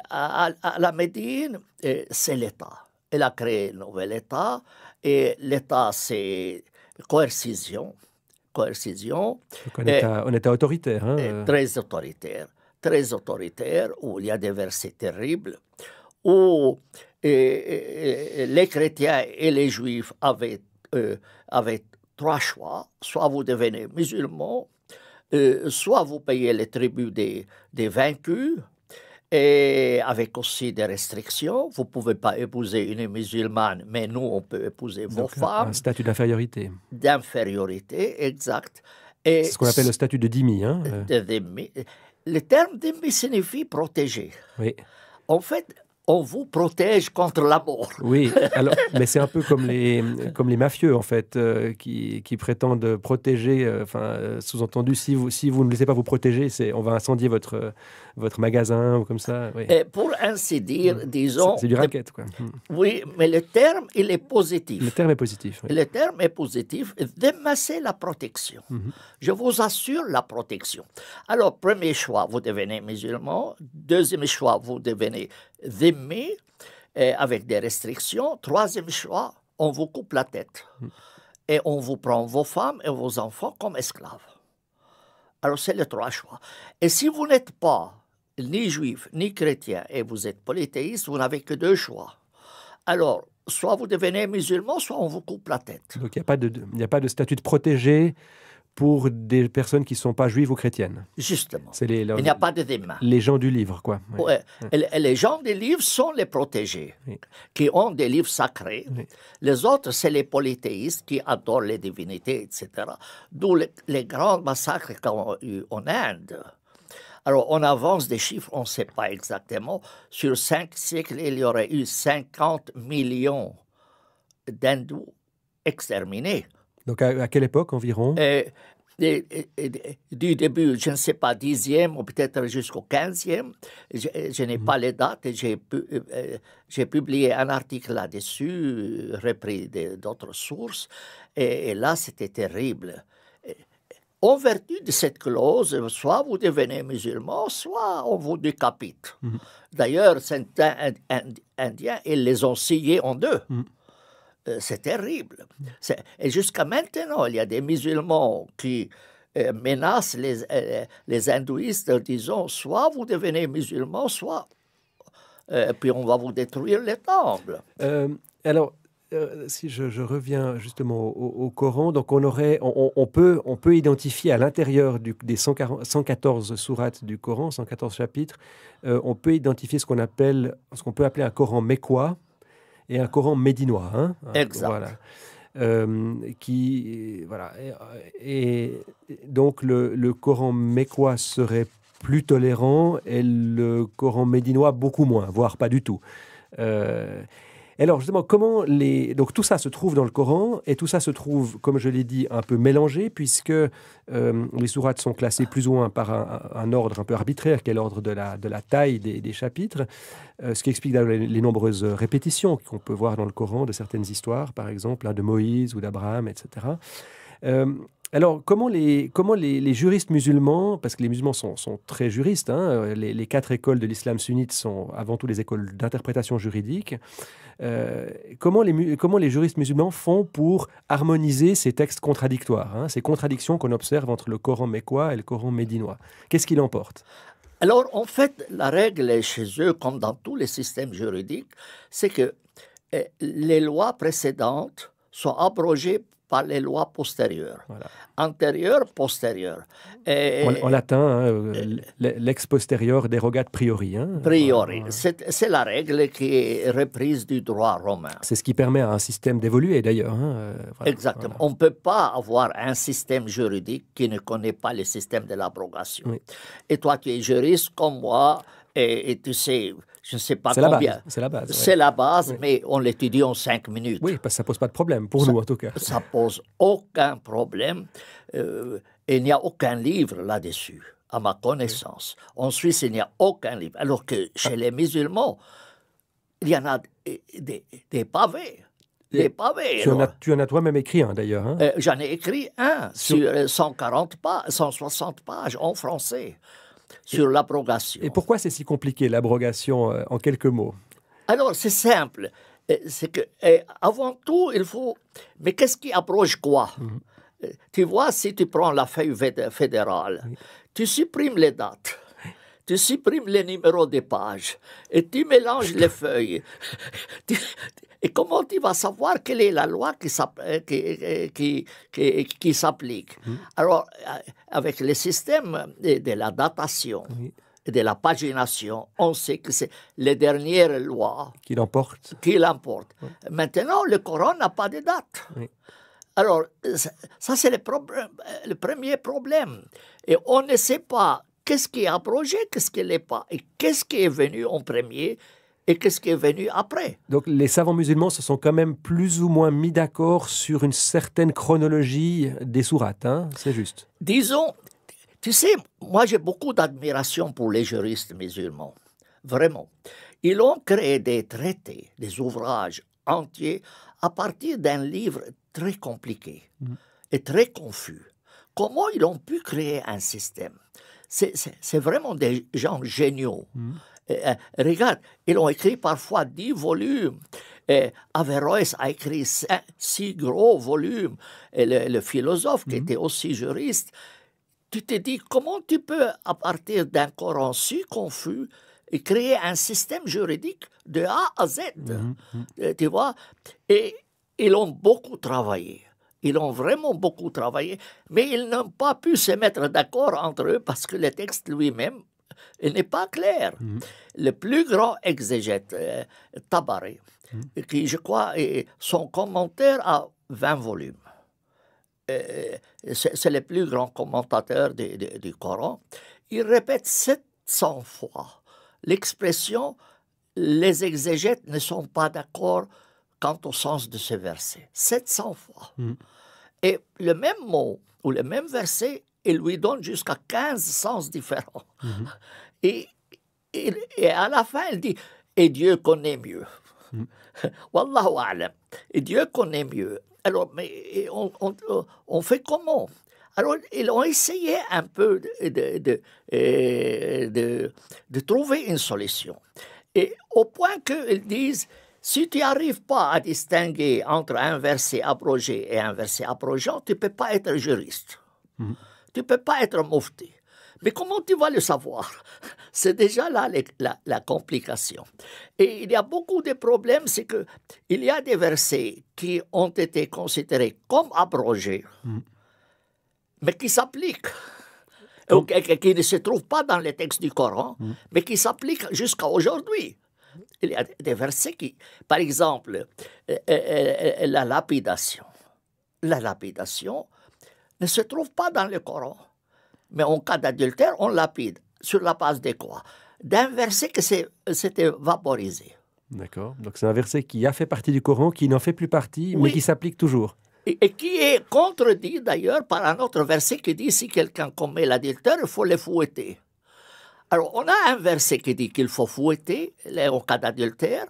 à la Médine, c'est l'État. Elle a créé un nouvel État. Et l'État, c'est coercition. Coercition.
Donc un État autoritaire. Hein,
Très autoritaire, où il y a des versets terribles, où les chrétiens et les juifs avaient 3 choix. Soit vous devenez musulmans, soit vous payez les tribus des vaincus, et avec aussi des restrictions. Vous ne pouvez pas épouser une musulmane, mais nous, on peut épouser vos femmes.
Un statut d'infériorité.
D'infériorité, exact.
C'est ce qu'on appelle le statut de dhimmi. Hein,
Le terme dhimmi signifie protéger.
Oui.
En fait, on vous protège contre la mort.
Oui, alors, mais c'est un peu comme les mafieux, en fait, qui prétendent protéger, sous-entendu, si vous ne laissez pas vous protéger, on va incendier votre magasin, ou comme ça. Oui.
Et pour ainsi dire, disons...
C'est du racket, quoi.
Oui, mais le terme, il est positif.
Le terme est positif. Oui.
Le terme est positif. Dhimma, c'est la protection. Je vous assure la protection. Alors, premier choix, vous devenez musulman. Deuxième choix, vous devenez dhimmi, avec des restrictions. Troisième choix, on vous coupe la tête. Et on vous prend vos femmes et vos enfants comme esclaves. Alors, c'est les 3 choix. Et si vous n'êtes pas ni juif, ni chrétien, et vous êtes polythéiste, vous n'avez que 2 choix. Alors, soit vous devenez musulman, soit on vous coupe la tête.
Donc, il n'y a pas de statut de protégé pour des personnes qui ne sont pas juives ou chrétiennes.
Justement. Il n'y a pas de dhimma.
Les gens du livre, quoi. Oui.
Ouais. Et les gens des livres sont les protégés, qui ont des livres sacrés. Oui. Les autres, c'est les polythéistes qui adorent les divinités, etc. D'où les grands massacres qu'on a eu en Inde. Alors, on avance des chiffres, on ne sait pas exactement. Sur 5 siècles, il y aurait eu 50 millions d'hindous exterminés.
Donc, à quelle époque environ?
Du début, je ne sais pas, 10e ou peut-être jusqu'au 15e. Je n'ai pas les dates. J'ai publié un article là-dessus, repris d'autres sources. Et là, c'était terrible. En vertu de cette clause, soit vous devenez musulman, soit on vous décapite. D'ailleurs, certains Indiens, ils les ont sciés en 2. C'est terrible. Et jusqu'à maintenant, il y a des musulmans qui menacent les hindouistes en disant soit vous devenez musulman, soit puis on va vous détruire les temples.
Alors, si je reviens justement au Coran, donc on peut identifier à l'intérieur des 114 sourates du Coran, 114 chapitres, on peut identifier ce qu'on peut appeler un Coran mécois et un Coran médinois. Hein,
exact.
Voilà. Et donc le Coran mécois serait plus tolérant et le Coran médinois beaucoup moins, voire pas du tout. Alors justement, donc tout ça se trouve dans le Coran et tout ça se trouve, comme je l'ai dit, un peu mélangé puisque les sourates sont classées plus ou moins par un ordre un peu arbitraire, qui est l'ordre de la taille des chapitres, ce qui explique les nombreuses répétitions qu'on peut voir dans le Coran de certaines histoires, par exemple, de Moïse ou d'Abraham, etc. Alors, comment les juristes musulmans, parce que les musulmans sont très juristes, hein, les 4 écoles de l'islam sunnite sont avant tout les écoles d'interprétation juridique, comment les juristes musulmans font pour harmoniser ces textes contradictoires, hein, ces contradictions qu'on observe entre le Coran mécois et le Coran médinois? Qu'est-ce qui l'emporte?
Alors, en fait, la règle chez eux, comme dans tous les systèmes juridiques, c'est que les lois précédentes sont abrogées par les lois postérieures. Voilà. Antérieures, postérieures.
En latin, lex posterior derogat priori. Hein.
Priori. C'est la règle qui est reprise du droit romain.
C'est ce qui permet à un système d'évoluer, d'ailleurs. Hein.
Voilà. Exactement. Voilà. On ne peut pas avoir un système juridique qui ne connaît pas le système de l'abrogation. Oui. Et toi, tu es juriste comme moi, et tu sais... Je ne sais pas combien.
C'est la base.
C'est la base, oui. Mais on l'étudie en 5 minutes.
Oui, parce que ça ne pose pas de problème, pour nous en tout cas.
Ça ne pose aucun problème. Il n'y a aucun livre là-dessus, à ma connaissance. Oui. En Suisse, il n'y a aucun livre. Alors que chez les musulmans, il y en a des pavés. Des pavés.
Tu en as toi-même écrit un, d'ailleurs. Hein?
J'en ai écrit un sur 140 pages, 160 pages en français. Sur l'abrogation.
Et pourquoi c'est si compliqué, l'abrogation, en quelques mots?
Alors, c'est simple. c'est que, avant tout, il faut... Mais qu'est-ce qui abroge quoi? Tu vois, si tu prends la feuille fédérale, tu supprimes les dates. Tu supprimes les numéros des pages et tu mélanges les feuilles. Et comment tu vas savoir quelle est la loi qui s'applique? Alors, avec le système de la datation et de la pagination, on sait que c'est les dernières lois
qui l'emportent.
Maintenant, le Coran n'a pas de date. Alors, ça c'est le premier problème. Et on ne sait pas qu'est-ce qui est abrogé, qu'est-ce qui n'est pas, et qu'est-ce qui est venu en premier et qu'est-ce qui est venu après.
Donc les savants musulmans se sont quand même plus ou moins mis d'accord sur une certaine chronologie des sourates, hein? C'est juste.
Disons, tu sais, moi j'ai beaucoup d'admiration pour les juristes musulmans, vraiment. Ils ont créé des traités, des ouvrages entiers à partir d'un livre très compliqué et très confus. Comment ils ont pu créer un système? C'est vraiment des gens géniaux. Regarde, ils ont écrit parfois 10 volumes. Averroès a écrit 6 gros volumes. Et le philosophe qui était aussi juriste, tu te dis, comment tu peux, à partir d'un Coran si confus, créer un système juridique de A à Z? Tu vois? Et ils ont beaucoup travaillé. Ils ont vraiment beaucoup travaillé, mais ils n'ont pas pu se mettre d'accord entre eux parce que le texte lui-même n'est pas clair. Le plus grand exégète, Tabari, qui, je crois, son commentaire a 20 volumes. C'est le plus grand commentateur du Coran. Il répète 700 fois l'expression « les exégètes ne sont pas d'accord » quant au sens de ce verset. 700 fois. Et le même mot ou le même verset, il lui donne jusqu'à 15 sens différents. Et à la fin, il dit « Et Dieu connaît mieux. » Wallahu a'lam. Et Dieu connaît mieux. Alors, mais on fait comment? Alors, ils ont essayé un peu de trouver une solution. Et au point qu'ils disent, si tu n'arrives pas à distinguer entre un verset abrogé et un verset abrogeant, tu ne peux pas être juriste. Tu ne peux pas être mufti. Mais comment tu vas le savoir? C'est déjà là la complication. Et il y a beaucoup de problèmes, c'est qu'il y a des versets qui ont été considérés comme abrogés, mais qui s'appliquent, qui ne se trouvent pas dans les textes du Coran, mais qui s'appliquent jusqu'à aujourd'hui. Il y a des versets qui, par exemple, la lapidation. La lapidation ne se trouve pas dans le Coran. Mais en cas d'adultère, on lapide. Sur la base de quoi? D'un verset qui s'était vaporisé.
D'accord. Donc c'est un verset qui a fait partie du Coran, qui n'en fait plus partie, mais qui s'applique toujours.
Et qui est contredit d'ailleurs par un autre verset qui dit si quelqu'un commet l'adultère, il faut le fouetter. Alors on a un verset qui dit qu'il faut fouetter en cas d'adultère,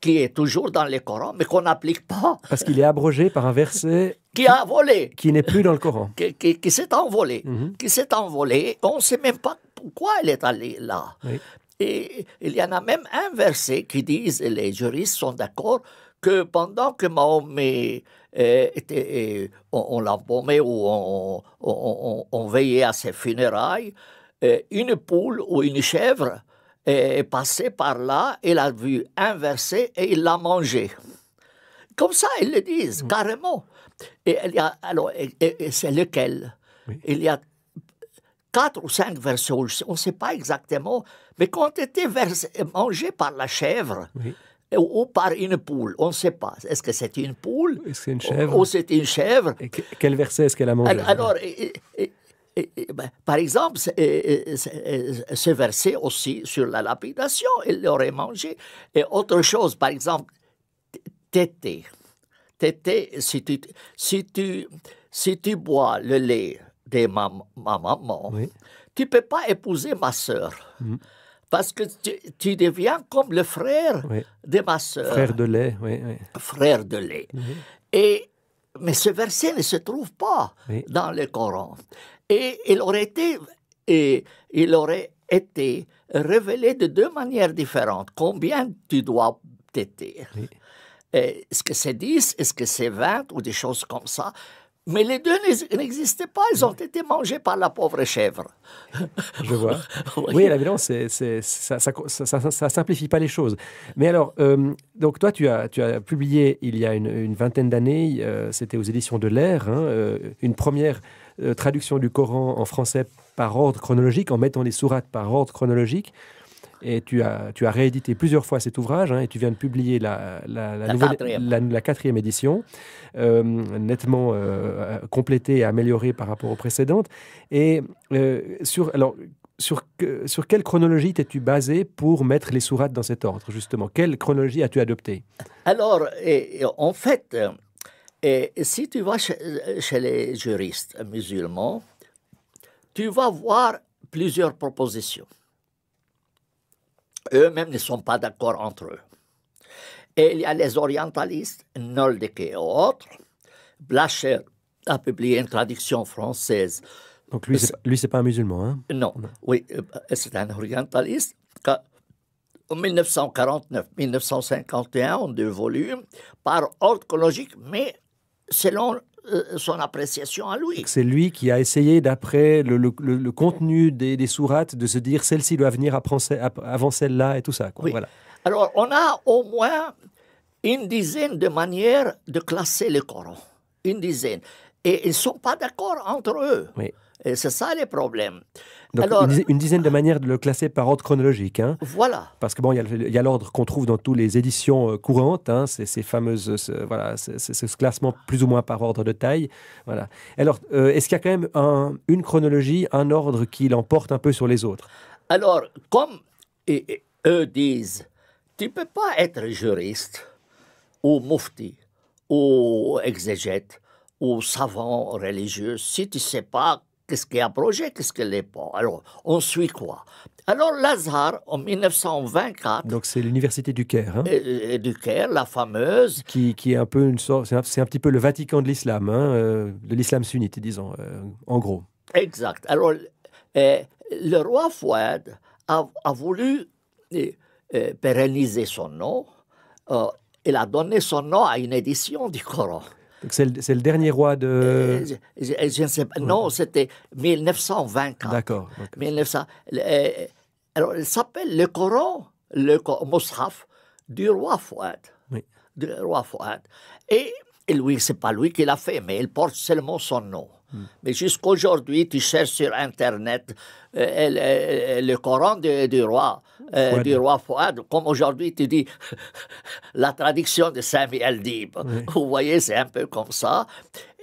qui est toujours dans le Coran, mais qu'on n'applique pas.
Parce qu'il est abrogé par un verset
qui a volé.
Qui n'est plus dans le Coran.
Qui s'est envolé. Qui s'est envolé. On ne sait même pas pourquoi il est allé là. Oui. Et il y en a même un verset qui dit, les juristes sont d'accord, que pendant que Mahomet on l'embaumait ou on veillait à ses funérailles, une poule ou une chèvre est passé par là, il a vu un verset et il l'a mangé. Comme ça, ils le disent, carrément. Et il y a, alors, et c'est lequel? Il y a 4 ou 5 versets, on ne sait pas exactement, mais quand était mangé par la chèvre ou par une poule, on ne sait pas. Est-ce que c'est une poule?
Est-ce que c'est une chèvre?
Ou c'est une chèvre?
Et quel verset est-ce qu'elle a mangé?
Alors, par exemple, ce verset aussi sur la lapidation, il l'aurait mangé. Et autre chose, par exemple, tété. Tété, si tu bois le lait de ma maman, tu ne peux pas épouser ma sœur. Parce que tu deviens comme le frère de ma sœur.
Frère de lait,
Frère de lait. Mais ce verset ne se trouve pas dans le Coran. Et il aurait été révélé de 2 manières différentes. Combien tu dois tétés.
Oui.
Est-ce que c'est 10, est-ce que c'est 20 ou des choses comme ça? Mais les deux n'existaient pas, ils ont été mangés par la pauvre chèvre.
Je vois.
Oui.
Oui, évidemment, ça simplifie pas les choses. Mais alors, donc toi, tu as publié il y a une vingtaine d'années, c'était aux éditions de l'Air, hein, une première traduction du Coran en français par ordre chronologique, en mettant les sourates par ordre chronologique. Et tu as réédité plusieurs fois cet ouvrage, hein, et tu viens de publier la quatrième édition, nettement complétée et améliorée par rapport aux précédentes. Et sur quelle chronologie t'es-tu basé pour mettre les sourates dans cet ordre, justement? Quelle chronologie as-tu adoptée?
Alors, en fait, si tu vas chez les juristes musulmans, tu vas voir plusieurs propositions. Eux-mêmes ne sont pas d'accord entre eux. Et il y a les orientalistes, Nolde et autres. Blacher a publié une traduction française.
Donc lui, c'est pas un musulman, hein?
Non, oui, c'est un orientaliste. En 1949-1951, en 2 volumes, par ordre chronologique, mais selon son appréciation à lui.
C'est lui qui a essayé, d'après le contenu des sourates, de se dire celle-ci doit venir avant celle-là et tout ça, quoi.
Oui.
Voilà.
Alors, on a au moins une dizaine de manières de classer le Coran. Une dizaine. Et ils ne sont pas d'accord entre eux.
Oui.
Et c'est ça le problème.
Donc,
alors,
une dizaine de manières de le classer par ordre chronologique, hein.
Voilà.
Parce que bon, il y a l'ordre qu'on trouve dans toutes les éditions courantes, hein, ces fameuses, ce classement plus ou moins par ordre de taille. Voilà. Alors, est-ce qu'il y a quand même une chronologie, un ordre qui l'emporte un peu sur les autres?
Alors, comme eux disent, tu ne peux pas être juriste ou mufti ou exégète ou savant religieux si tu ne sais pas qu'est-ce qui est abrogé, qu'est-ce qui ne l'est pas. Alors, on suit quoi? Alors, l'Azhar, en 1924...
Donc, c'est l'université du Caire, hein,
du Caire, la fameuse...
Qui est un peu une sorte... C'est un petit peu le Vatican de l'islam, hein, de l'islam sunnite, disons, en gros.
Exact. Alors, le roi Fouad a voulu pérenniser son nom. Il a donné son nom à une édition du Coran.
Donc c'est le dernier roi de...
Je ne sais pas. Non, c'était 1924.
D'accord.
1900, alors, il s'appelle le Coran, le Mus'haf du roi Fouad.
Oui.
Du roi Fouad. Et lui, ce n'est pas lui qui l'a fait, mais il porte seulement son nom. Mais jusqu'aujourd'hui, tu cherches sur Internet le Coran du roi Fouad. Comme aujourd'hui, tu dis la traduction de Sami el-Dib. Oui. Vous voyez, c'est un peu comme ça.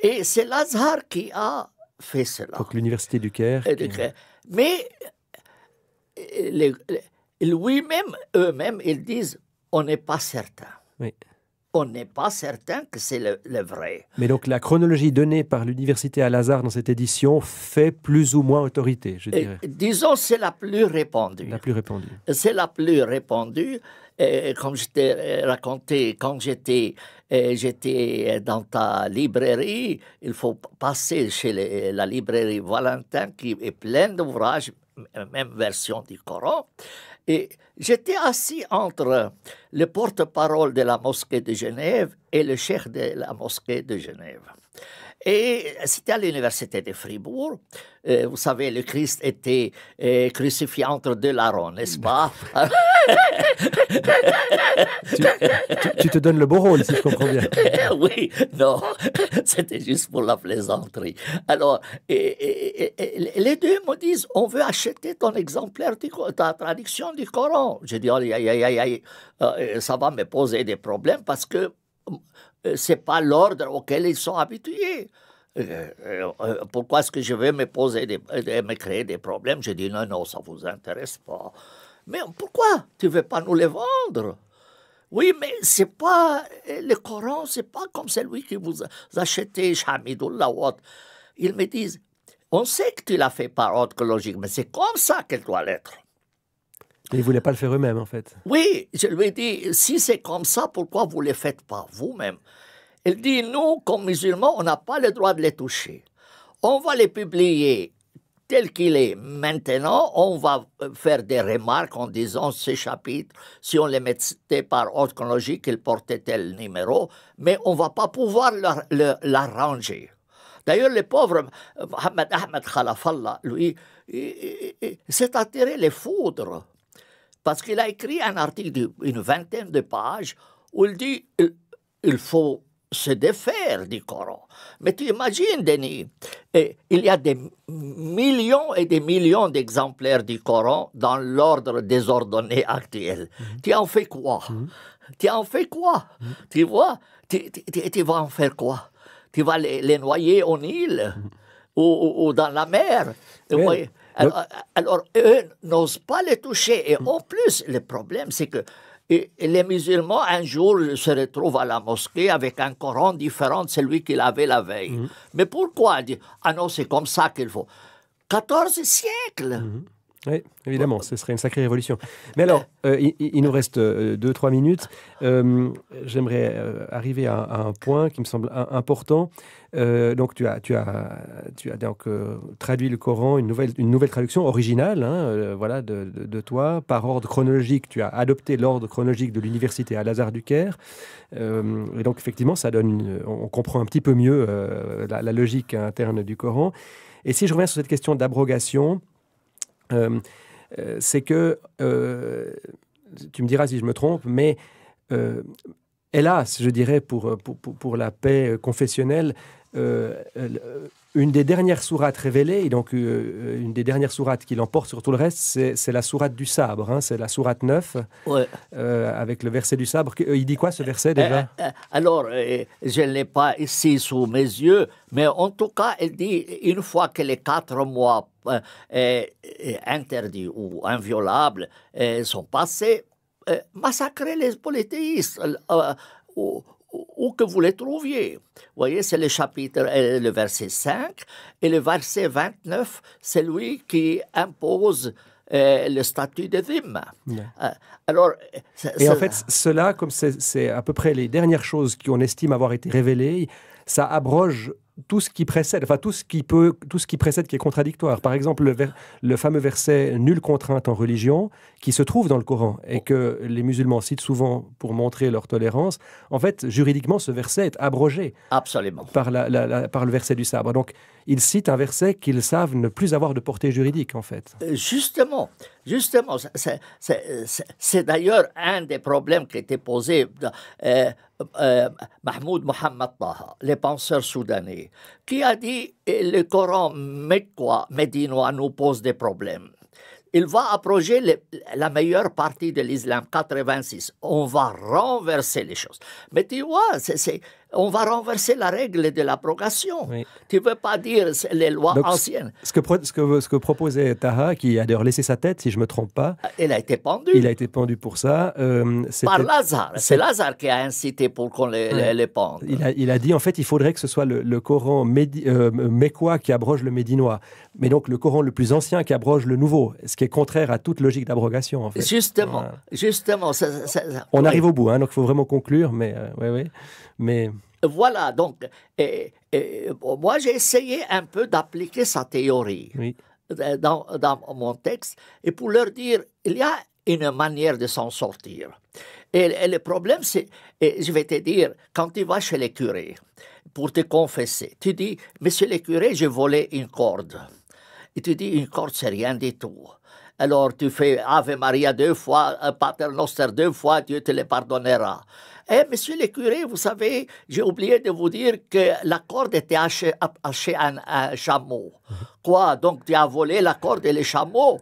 Et c'est l'Azhar qui a fait cela.
Donc l'université du Caire.
Mais eux-mêmes, ils disent, on n'est pas certain.
Oui.
On n'est pas certain que c'est le vrai.
Mais donc la chronologie donnée par l'université Al-Azhar dans cette édition fait plus ou moins autorité, je dirais.
Disons, c'est la plus répandue.
La plus répandue.
C'est la plus répandue. Comme je t'ai raconté, quand j'étais dans ta librairie, il faut passer chez la librairie Valentin qui est pleine d'ouvrages, même version du Coran. Et j'étais assis entre le porte-parole de la mosquée de Genève et le cheikh de la mosquée de Genève. Et c'était à l'université de Fribourg. Vous savez, le Christ était crucifié entre 2 larrons, n'est-ce pas?
tu te donnes le beau rôle, si je comprends bien.
Oui, non, c'était juste pour la plaisanterie. Alors, les deux me disent, on veut acheter ton exemplaire, ta traduction du Coran. Je dis, ça va me poser des problèmes parce que ce n'est pas l'ordre auquel ils sont habitués. Pourquoi est-ce que je vais me créer des problèmes? Je dis non, ça ne vous intéresse pas. Mais pourquoi tu ne veux pas nous les vendre? Oui, mais c'est pas le Coran, c'est pas comme celui que vous achetez chez Hamidullah ou autre. Ils me disent, on sait que tu l'as fait par ordre chronologique, mais c'est comme ça qu'elle doit l'être.
Ils ne voulaient pas le faire eux-mêmes, en fait.
Oui, je lui ai dit, si c'est comme ça, pourquoi vous ne le faites pas vous-même? Il dit, nous, comme musulmans, on n'a pas le droit de les toucher. On va les publier tel qu'il est maintenant, on va faire des remarques en disant ces chapitres, si on les mettait par ordre chronologique, ils portaient tel numéro, mais on ne va pas pouvoir l'arranger. D'ailleurs, le pauvre Mohamed Ahmed Khalafallah, lui, il s'est attiré les foudres, parce qu'il a écrit un article d'une 20aine de pages où il dit il faut se défaire du Coran. Mais tu imagines, Denis, il y a des millions et des millions d'exemplaires du Coran dans l'ordre désordonné actuel. Tu en fais quoi? Tu en fais quoi? Tu vois, tu vas en faire quoi? Tu vas les noyer au Nil ou dans la mer? Oui. Alors, eux n'osent pas les toucher. Et en plus, le problème, c'est que les musulmans, un jour, se retrouvent à la mosquée avec un Coran différent de celui qu'il avait la veille. Mais pourquoi? Ah non, c'est comme ça qu'il faut. 14 siècles.
Oui, évidemment, ce serait une sacrée révolution. Mais alors, il nous reste 2-3 minutes. J'aimerais arriver à un point qui me semble important. Donc, tu as donc traduit le Coran, une nouvelle traduction originale, voilà, de toi, par ordre chronologique. Tu as adopté l'ordre chronologique de l'université Al-Azhar du Caire. Et donc, effectivement, ça donne, on comprend un petit peu mieux la logique interne du Coran. Et si je reviens sur cette question d'abrogation, c'est que, tu me diras si je me trompe, mais hélas, je dirais, pour la paix confessionnelle, une des dernières sourates révélées, et donc une des dernières sourates qui l'emporte sur tout le reste, c'est la sourate du sabre, c'est la sourate 9,
ouais.
Avec le verset du sabre. Il dit quoi ce verset déjà?
Alors, je ne l'ai pas ici sous mes yeux, mais en tout cas, il dit, une fois que les 4 mois interdits ou inviolables sont passés, massacrer les polythéistes, où que vous les trouviez. Vous voyez, c'est le chapitre, le verset 5, et le verset 29, c'est lui qui impose le statut de dhimma. Alors,
et en fait, cela, comme c'est à peu près les dernières choses qu'on estime avoir été révélées, ça abroge tout ce qui précède, enfin tout ce qui précède qui est contradictoire. Par exemple, le fameux verset « nulle contrainte en religion » qui se trouve dans le Coran et que les musulmans citent souvent pour montrer leur tolérance. En fait, juridiquement, ce verset est abrogé.
Absolument.
Par le verset du sabre. Donc, ils citent un verset qu'ils savent ne plus avoir de portée juridique, en fait.
Justement, c'est d'ailleurs un des problèmes qui était posé Mahmoud Mohammed Taha, le penseur soudanais, qui a dit le Coran médinois nous pose des problèmes. Il va abroger la meilleure partie de l'islam, 86. On va renverser les choses. Mais tu vois, on va renverser la règle de l'abrogation. Oui. Tu ne veux pas dire les lois donc, anciennes.
Ce que proposait Taha, qui a d'ailleurs laissé sa tête, si je ne me trompe pas.
Il a été pendu.
Il a été pendu pour ça.
Par Lazare. C'est Lazare qui a incité pour qu'on les pende.
Il a dit, en fait, il faudrait que ce soit le Coran mécois qui abroge le médinois. Mais donc, le Coran le plus ancien qui abroge le nouveau. Ce qui est contraire à toute logique d'abrogation, en fait.
Justement.
On arrive au bout, donc il faut vraiment conclure, mais... Mais...
Voilà, donc, moi j'ai essayé un peu d'appliquer sa théorie dans mon texte, et pour leur dire, il y a une manière de s'en sortir. Et le problème, c'est, je vais te dire, quand tu vas chez les curés pour te confesser, tu dis, monsieur le curé, j'ai volé une corde. Et tu dis, une corde, c'est rien du tout. Alors tu fais Ave Maria 2 fois, Pater Noster 2 fois, Dieu te le pardonnera. Eh, monsieur le curé, vous savez, j'ai oublié de vous dire que la corde était hachée à un chameau. Quoi, donc tu as volé la corde et le chameau?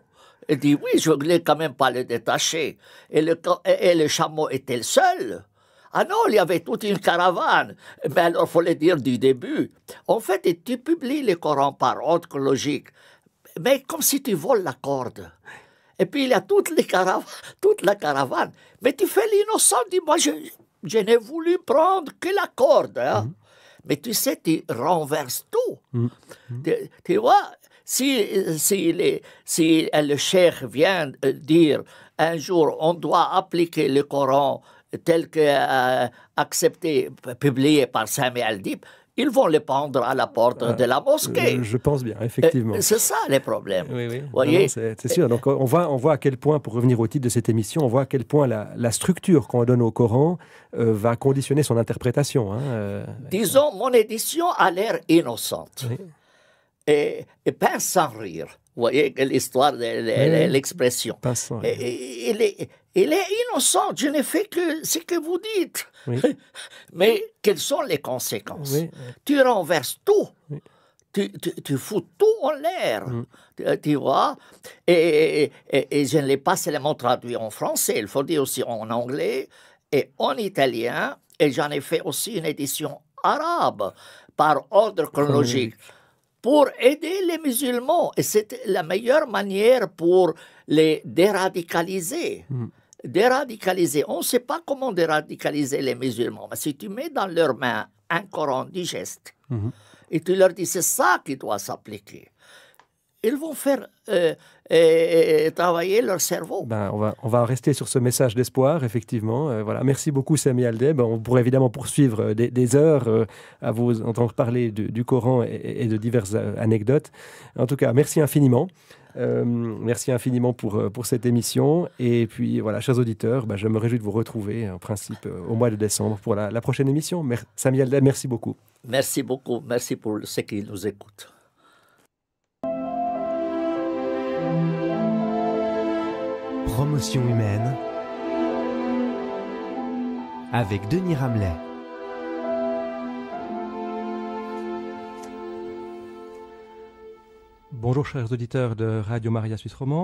Il dit, oui, je ne voulais quand même pas le détacher. Et le chameau était le seul. Ah non, il y avait toute une caravane. Mais alors, il faut le dire du début. En fait, tu publies le Coran par ordre chronologique, mais comme si tu voles la corde. Et puis, il y a toute la caravane. Mais tu fais l'innocent, dis-moi, je n'ai voulu prendre que la corde. Hein? Mais tu sais, tu renverses tout. Tu vois, si le cheikh vient dire un jour, on doit appliquer le Coran tel que accepté, publié par Sami al-Dib, ils vont les pendre à la porte de la mosquée.
Je pense bien, effectivement.
C'est ça les problèmes.
Oui, oui.
Voyez,
c'est sûr. Donc on voit à quel point, pour revenir au titre de cette émission, on voit à quel point la structure qu'on donne au Coran va conditionner son interprétation.
Disons, mon édition a l'air innocente.
Oui.
Et pince sans rire. Vous voyez l'histoire, l'expression.
Pince sans rire.
Il est innocent. Je n'ai fait que ce que vous dites.
Oui.
Mais quelles sont les conséquences?
Oui.
Tu renverses tout.
Oui.
Tu fous tout en l'air. Tu vois? Et je ne l'ai pas seulement traduit en français, il faut dire aussi en anglais et en italien. Et j'en ai fait aussi une édition arabe par ordre chronologique. Pour aider les musulmans. Et c'est la meilleure manière pour les déradicaliser. Déradicaliser. On ne sait pas comment déradicaliser les musulmans. Mais si tu mets dans leurs mains un Coran digeste et tu leur dis c'est ça qui doit s'appliquer, ils vont faire travailler leur cerveau.
On va rester sur ce message d'espoir, effectivement. Voilà. Merci beaucoup, Sami Aldeb. On pourrait évidemment poursuivre des heures à vous entendre parler du Coran et de diverses anecdotes. En tout cas, merci infiniment. Merci infiniment pour cette émission. Et puis, voilà, chers auditeurs, je me réjouis de vous retrouver, en principe, au mois de décembre pour la prochaine émission. Sami Aldeb, merci beaucoup.
Merci beaucoup. Merci pour ceux qui nous écoutent.
Promotion humaine avec Denis Ramlet.
Bonjour chers auditeurs de Radio Maria Suisse Romande.